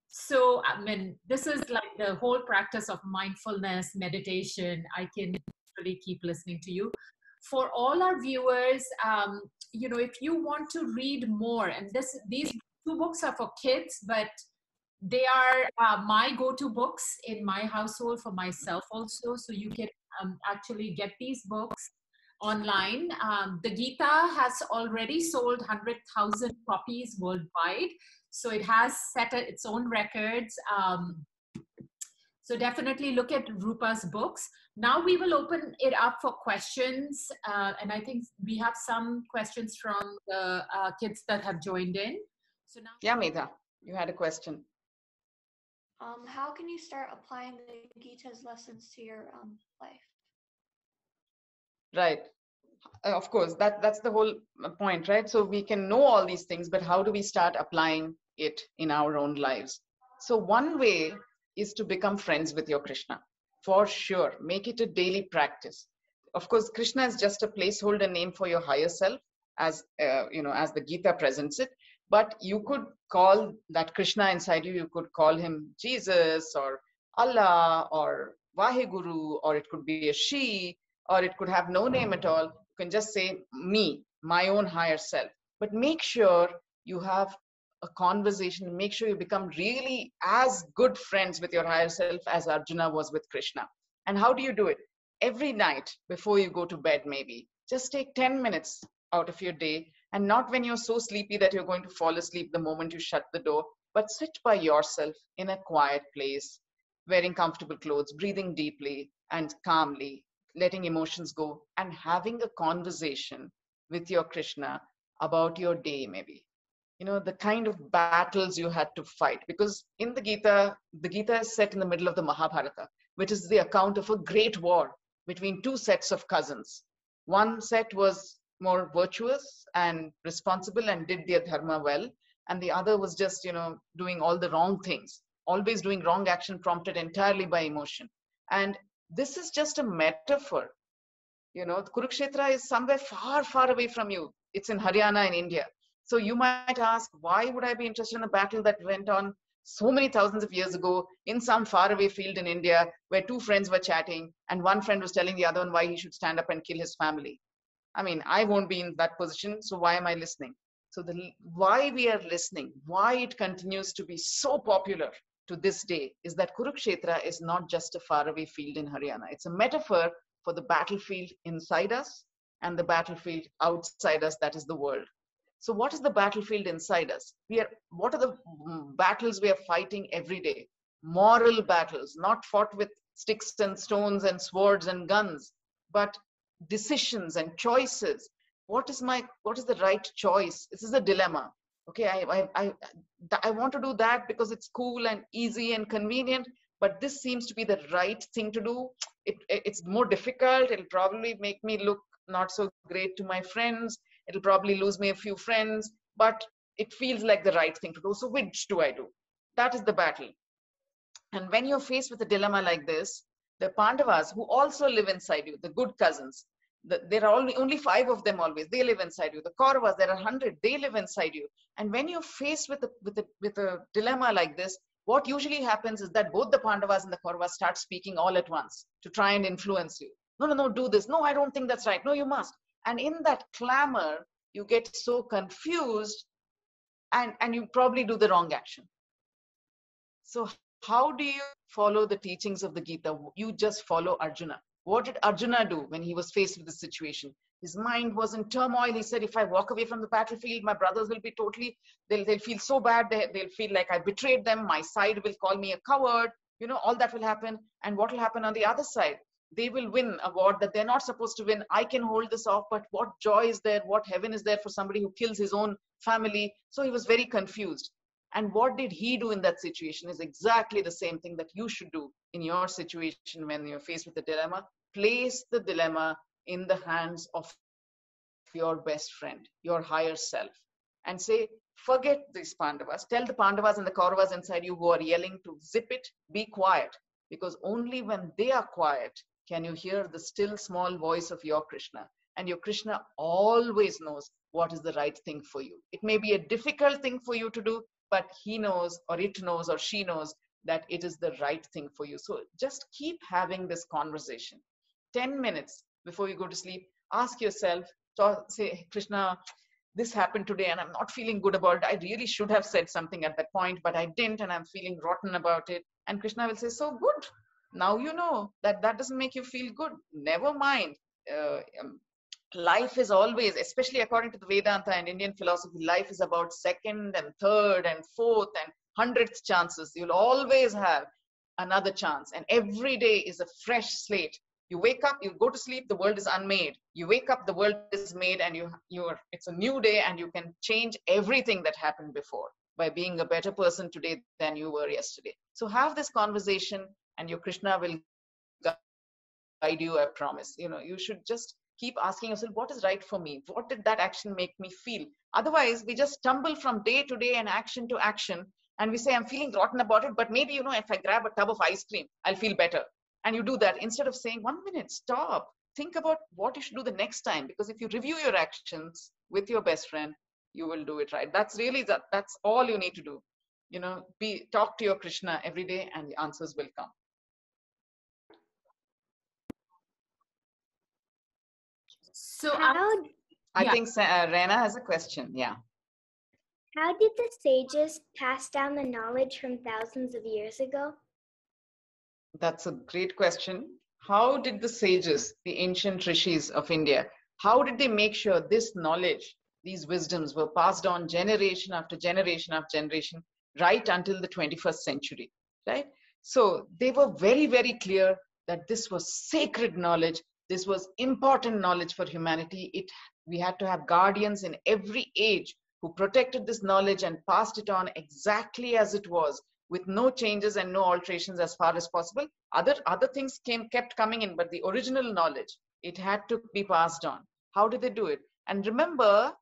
So, I mean, this is like the whole practice of mindfulness, meditation. I can really keep listening to you. For all our viewers, if you want to read more, and these two books are for kids, but they are my go-to books in my household for myself also. So you can actually get these books online. The Gita has already sold 100,000 copies worldwide. So it has set its own records. So definitely look at Rupa's books. Now we will open it up for questions. And I think we have some questions from the kids that have joined in. So now, yeah, Medha, you had a question. How can you start applying the Gita's lessons to your life? Right. Of course, that's the whole point, right? So we can know all these things, but how do we start applying it in our own lives? So one way is to become friends with your Krishna. For sure, make it a daily practice. Of course, Krishna is just a placeholder name for your higher self, as as the Gita presents it. But you could call that Krishna inside you, you could call him Jesus or Allah or Vaheguru, or it could be a she, or it could have no name at all. You can just say me, my own higher self. But make sure you have a conversation, make sure you become really as good friends with your higher self as Arjuna was with Krishna. And how do you do it? Every night before you go to bed, maybe just take 10 minutes out of your day, and not when you're so sleepy that you're going to fall asleep the moment you shut the door, but sit by yourself in a quiet place, wearing comfortable clothes, breathing deeply and calmly, letting emotions go, and having a conversation with your Krishna about your day, maybe. The kind of battles you had to fight. Because in the Gita is set in the middle of the Mahabharata, which is the account of a great war between two sets of cousins. One set was more virtuous and responsible and did their dharma well, and the other was just, doing all the wrong things, always doing wrong action prompted entirely by emotion. And this is just a metaphor. Kurukshetra is somewhere far, far away from you. It's in Haryana in India. So you might ask, why would I be interested in a battle that went on so many thousands of years ago in some faraway field in India where two friends were chatting and one friend was telling the other one why he should stand up and kill his family? I mean, I won't be in that position, so why am I listening? So why we are listening, why it continues to be so popular to this day, is that Kurukshetra is not just a faraway field in Haryana. It's a metaphor for the battlefield inside us and the battlefield outside us, that is the world. So what is the battlefield inside us? What are the battles we are fighting every day? Moral battles, not fought with sticks and stones and swords and guns, but decisions and choices. What is the right choice? This is a dilemma. Okay, I want to do that because it's cool and easy and convenient, but this seems to be the right thing to do. It's more difficult. It'll probably make me look not so great to my friends. It'll probably lose me a few friends, but it feels like the right thing to do. So which do I do? That is the battle. And when you're faced with a dilemma like this, the Pandavas, who also live inside you, the good cousins, there are only 5 of them always, they live inside you. The Kauravas, there are 100, they live inside you. And when you're faced with a dilemma like this, what usually happens is that both the Pandavas and the Kauravas start speaking all at once to try and influence you. No, no, no, do this. No, I don't think that's right. No, you must. And in that clamor, you get so confused and you probably do the wrong action. So how do you follow the teachings of the Gita? You just follow Arjuna. What did Arjuna do when he was faced with this situation? His mind was in turmoil. He said, if I walk away from the battlefield, my brothers will be totally, they'll feel so bad. They'll feel like I betrayed them. My side will call me a coward. You know, all that will happen. And what will happen on the other side? They will win a war that they're not supposed to win. I can hold this off, but what joy is there? What heaven is there for somebody who kills his own family? So he was very confused. And what did he do in that situation is exactly the same thing that you should do in your situation when you're faced with a dilemma. Place the dilemma in the hands of your best friend, your higher self, and say, forget these Pandavas. Tell the Pandavas and the Kauravas inside you who are yelling to zip it, be quiet. Because only when they are quiet can you hear the still small voice of your Krishna. And your Krishna always knows what is the right thing for you. It may be a difficult thing for you to do, but he knows, or it knows, or she knows that it is the right thing for you. So just keep having this conversation. 10 minutes before you go to sleep, ask yourself, say, Krishna, this happened today and I'm not feeling good about it. I really should have said something at that point, but I didn't and I'm feeling rotten about it. And Krishna will say, so good. Now you know that doesn't make you feel good. Never mind. Life is always, especially according to the Vedanta and Indian philosophy, life is about second and third and fourth and 100th chances. You'll always have another chance. And every day is a fresh slate. You wake up, you go to sleep, the world is unmade. You wake up, the world is made, and it's a new day, and you can change everything that happened before by being a better person today than you were yesterday. So have this conversation, and your Krishna will guide you, I promise. You know, you should just keep asking yourself, what is right for me? What did that action make me feel? Otherwise, we just stumble from day to day and action to action, and we say, I'm feeling rotten about it, but maybe, you know, if I grab a tub of ice cream, I'll feel better. And you do that instead of saying, 1 minute, stop. Think about what you should do the next time. Because if you review your actions with your best friend, you will do it right. That's all you need to do. You know, talk to your Krishna every day and the answers will come. So I think Rena has a question. Yeah. How did the sages pass down the knowledge from thousands of years ago? That's a great question. How did the sages, the ancient rishis of India, how did they make sure this knowledge, these wisdoms were passed on generation after generation after generation, right until the 21st century, right? So they were very, very clear that this was sacred knowledge. This was important knowledge for humanity. We had to have guardians in every age who protected this knowledge and passed it on exactly as it was, with no changes and no alterations as far as possible. Other things kept coming in, but the original knowledge, it had to be passed on. How did they do it? And remember,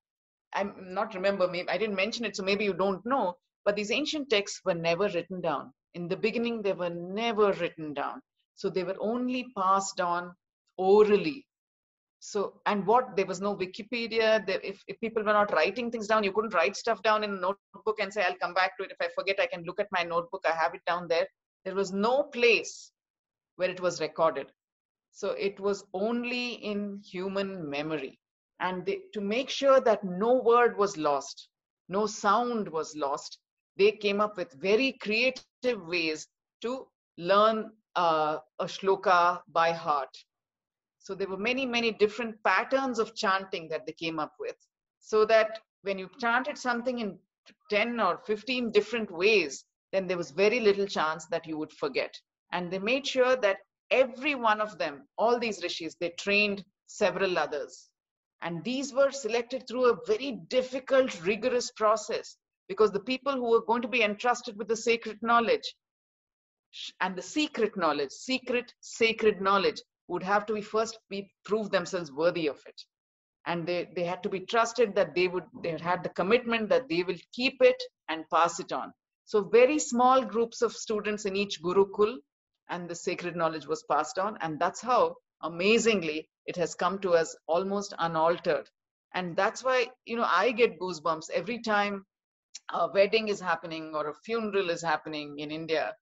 I didn't mention it, so maybe you don't know, but these ancient texts were never written down. In the beginning, they were never written down. So they were only passed on orally. So, and there was no Wikipedia. If people were not writing things down, you couldn't write stuff down in a notebook and say, I'll come back to it. If I forget, I can look at my notebook. I have it down there. There was no place where it was recorded. So it was only in human memory. And to make sure that no word was lost, no sound was lost, they came up with very creative ways to learn a shloka by heart. So there were many, many different patterns of chanting that they came up with, so that when you chanted something in 10 or 15 different ways, then there was very little chance that you would forget. And they made sure that every one of them, all these rishis, they trained several others. And these were selected through a very difficult, rigorous process, because the people who were going to be entrusted with the sacred knowledge, and the secret knowledge, secret, sacred knowledge would have to prove themselves worthy of it. And they had to be trusted that they had the commitment that they will keep it and pass it on. So very small groups of students in each Gurukul, and the sacred knowledge was passed on. And that's how, amazingly, it has come to us almost unaltered. And that's why, I get goosebumps every time a wedding is happening or a funeral is happening in India.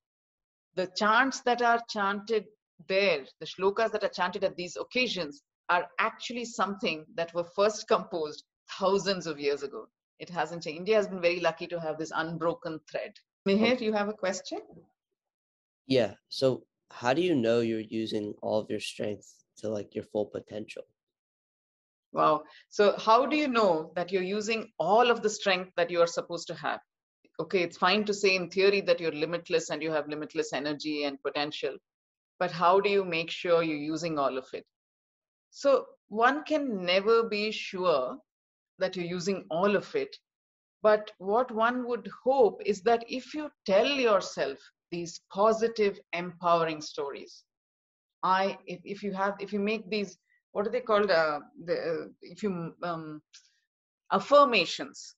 The chants that are chanted there, the shlokas that are chanted at these occasions, are actually something that were first composed thousands of years ago. It hasn't changed. India has been very lucky to have this unbroken thread. Mihir, you have a question? Yeah. So how do you know you're using all of your strength to like your full potential? Wow. So how do you know that you're using all of the strength that you are supposed to have? Okay, it's fine to say in theory that you're limitless and you have limitless energy and potential, but how do you make sure you're using all of it? So one can never be sure that you're using all of it. But what one would hope is that if you tell yourself these positive, empowering stories, if you make these, what are they called? Affirmations.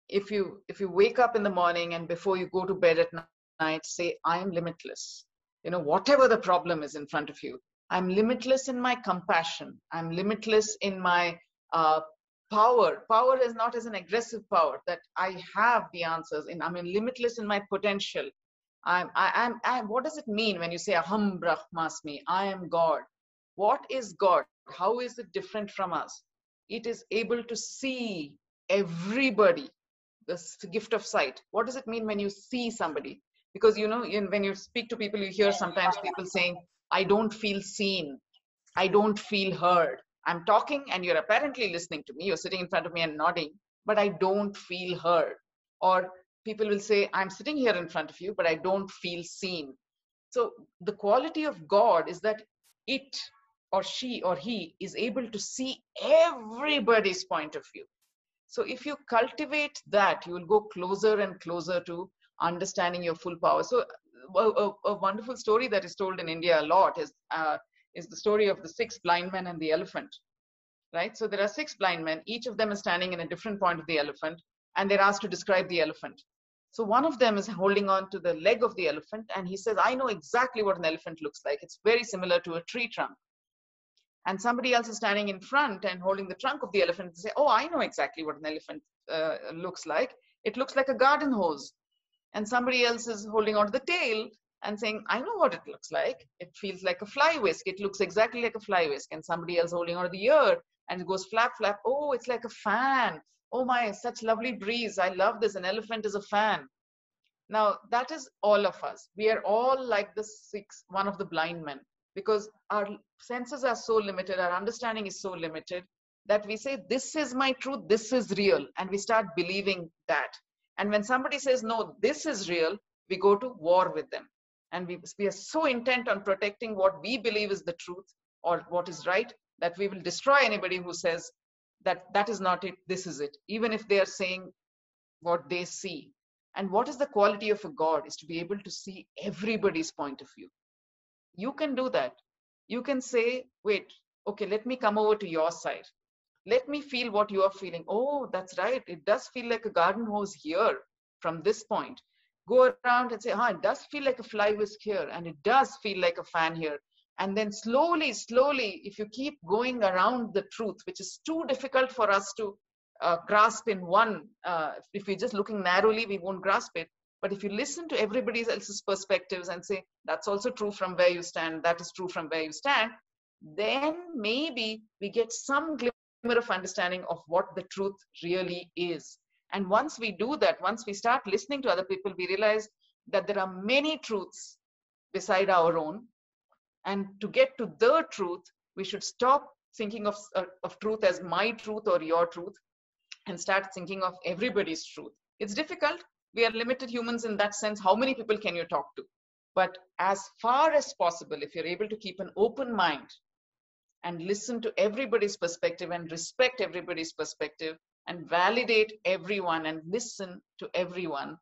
If you wake up in the morning and before you go to bed at night, say, I am limitless. Whatever the problem is in front of you, I'm limitless in my compassion. I'm limitless in my power. Power is not as an aggressive power that I have the answers in. I'm limitless in my potential. What does it mean when you say Aham Brahmasmi? I am God. What is God? How is it different from us? It is able to see everybody. The gift of sight. What does it mean when you see somebody? Because when you speak to people, you hear sometimes people saying, I don't feel seen. I don't feel heard. I'm talking and you're apparently listening to me. You're sitting in front of me and nodding, but I don't feel heard. Or people will say, I'm sitting here in front of you, but I don't feel seen. So the quality of God is that it or she or he is able to see everybody's point of view. So if you cultivate that, you will go closer and closer to understanding your full power. So a wonderful story that is told in India a lot is the story of the 6 blind men and the elephant, right? So there are 6 blind men. Each of them is standing in a different point of the elephant, and they're asked to describe the elephant. So one of them is holding on to the leg of the elephant, and he says, I know exactly what an elephant looks like. It's very similar to a tree trunk. And somebody else is standing in front and holding the trunk of the elephant and say, oh, I know exactly what an elephant looks like. It looks like a garden hose. And somebody else is holding on to the tail and saying, I know what it looks like. It feels like a fly whisk. It looks exactly like a fly whisk. And somebody else holding on to the ear and it goes flap, flap. Oh, it's like a fan. Oh my, such lovely breeze. I love this. An elephant is a fan. Now, that is all of us. We are all like one of the blind men, because our senses are so limited, our understanding is so limited, that we say, this is my truth, this is real, and we start believing that. And when somebody says, no, this is real, we go to war with them. And we are so intent on protecting what we believe is the truth or what is right, that we will destroy anybody who says that that is not it, this is it, even if they are saying what they see. And what is the quality of a God is to be able to see everybody's point of view. You can do that. You can say, wait, okay, let me come over to your side. Let me feel what you are feeling. Oh, that's right. It does feel like a garden hose here from this point. Go around and say, it does feel like a fly whisk here. And it does feel like a fan here. And then slowly, if you keep going around the truth, which is too difficult for us to grasp in one, if we're just looking narrowly, we won't grasp it. But if you listen to everybody else's perspectives and say, that's also true from where you stand, that is true from where you stand, then maybe we get some glimmer of understanding of what the truth really is. And once we do that, once we start listening to other people, we realize that there are many truths beside our own. And to get to the truth, we should stop thinking of truth as my truth or your truth and start thinking of everybody's truth. It's difficult. We are limited humans in that sense. How many people can you talk to? But as far as possible, if you're able to keep an open mind and listen to everybody's perspective and respect everybody's perspective and validate everyone and listen to everyone,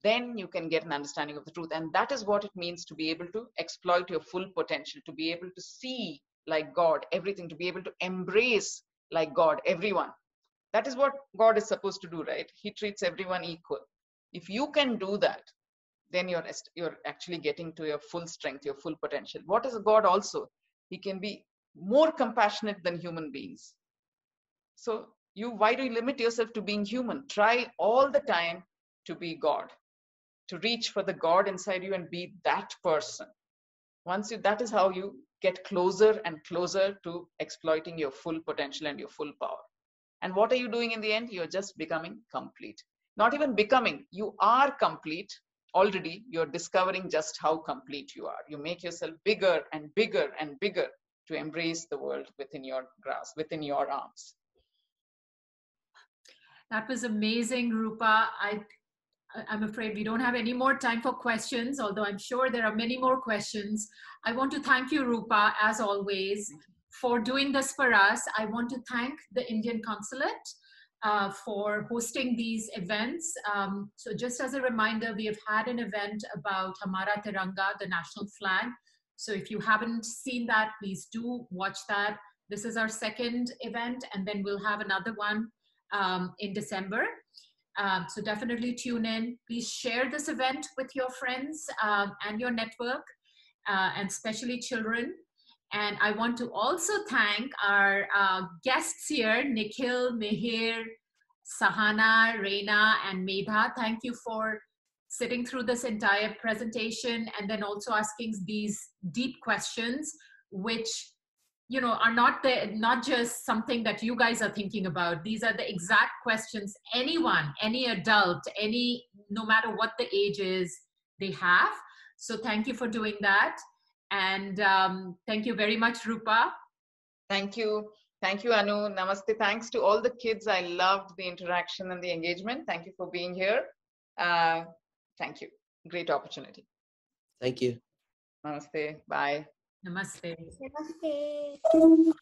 then you can get an understanding of the truth. And that is what it means to be able to exploit your full potential, to be able to see like God everything, to be able to embrace like God everyone. That is what God is supposed to do, right? He treats everyone equal. If you can do that, then you're actually getting to your full strength, your full potential. What is God also? He can be more compassionate than human beings. So why do you limit yourself to being human? Try all the time to be God, to reach for the God inside you and be that person. That is how you get closer and closer to exploiting your full potential and your full power. And what are you doing in the end? You're just becoming complete. Not even becoming, you are complete already. You're discovering just how complete you are. You make yourself bigger and bigger and bigger to embrace the world within your grasp, within your arms. That was amazing, Rupa. I'm afraid we don't have any more time for questions, although I'm sure there are many more questions. I want to thank you, Rupa, as always, for doing this for us. I want to thank the Indian Consulate for hosting these events. So just as a reminder, we have had an event about Hamara Tiranga, the national flag. So if you haven't seen that, please do watch that. This is our second event, and then we'll have another one in December. So definitely tune in. Please share this event with your friends and your network, and especially children. And I want to also thank our guests here, Nikhil, Mihir, Sahana, Reina, and Medha. Thank you for sitting through this entire presentation and then also asking these deep questions, which are not just something that you guys are thinking about. These are the exact questions anyone, any adult, no matter what the age is, they have. So thank you for doing that. And thank you very much, Rupa. Thank you. Thank you, Anu. Namaste. Thanks to all the kids. I loved the interaction and the engagement. Thank you for being here. Thank you. Great opportunity. Thank you. Namaste. Bye. Namaste. Namaste.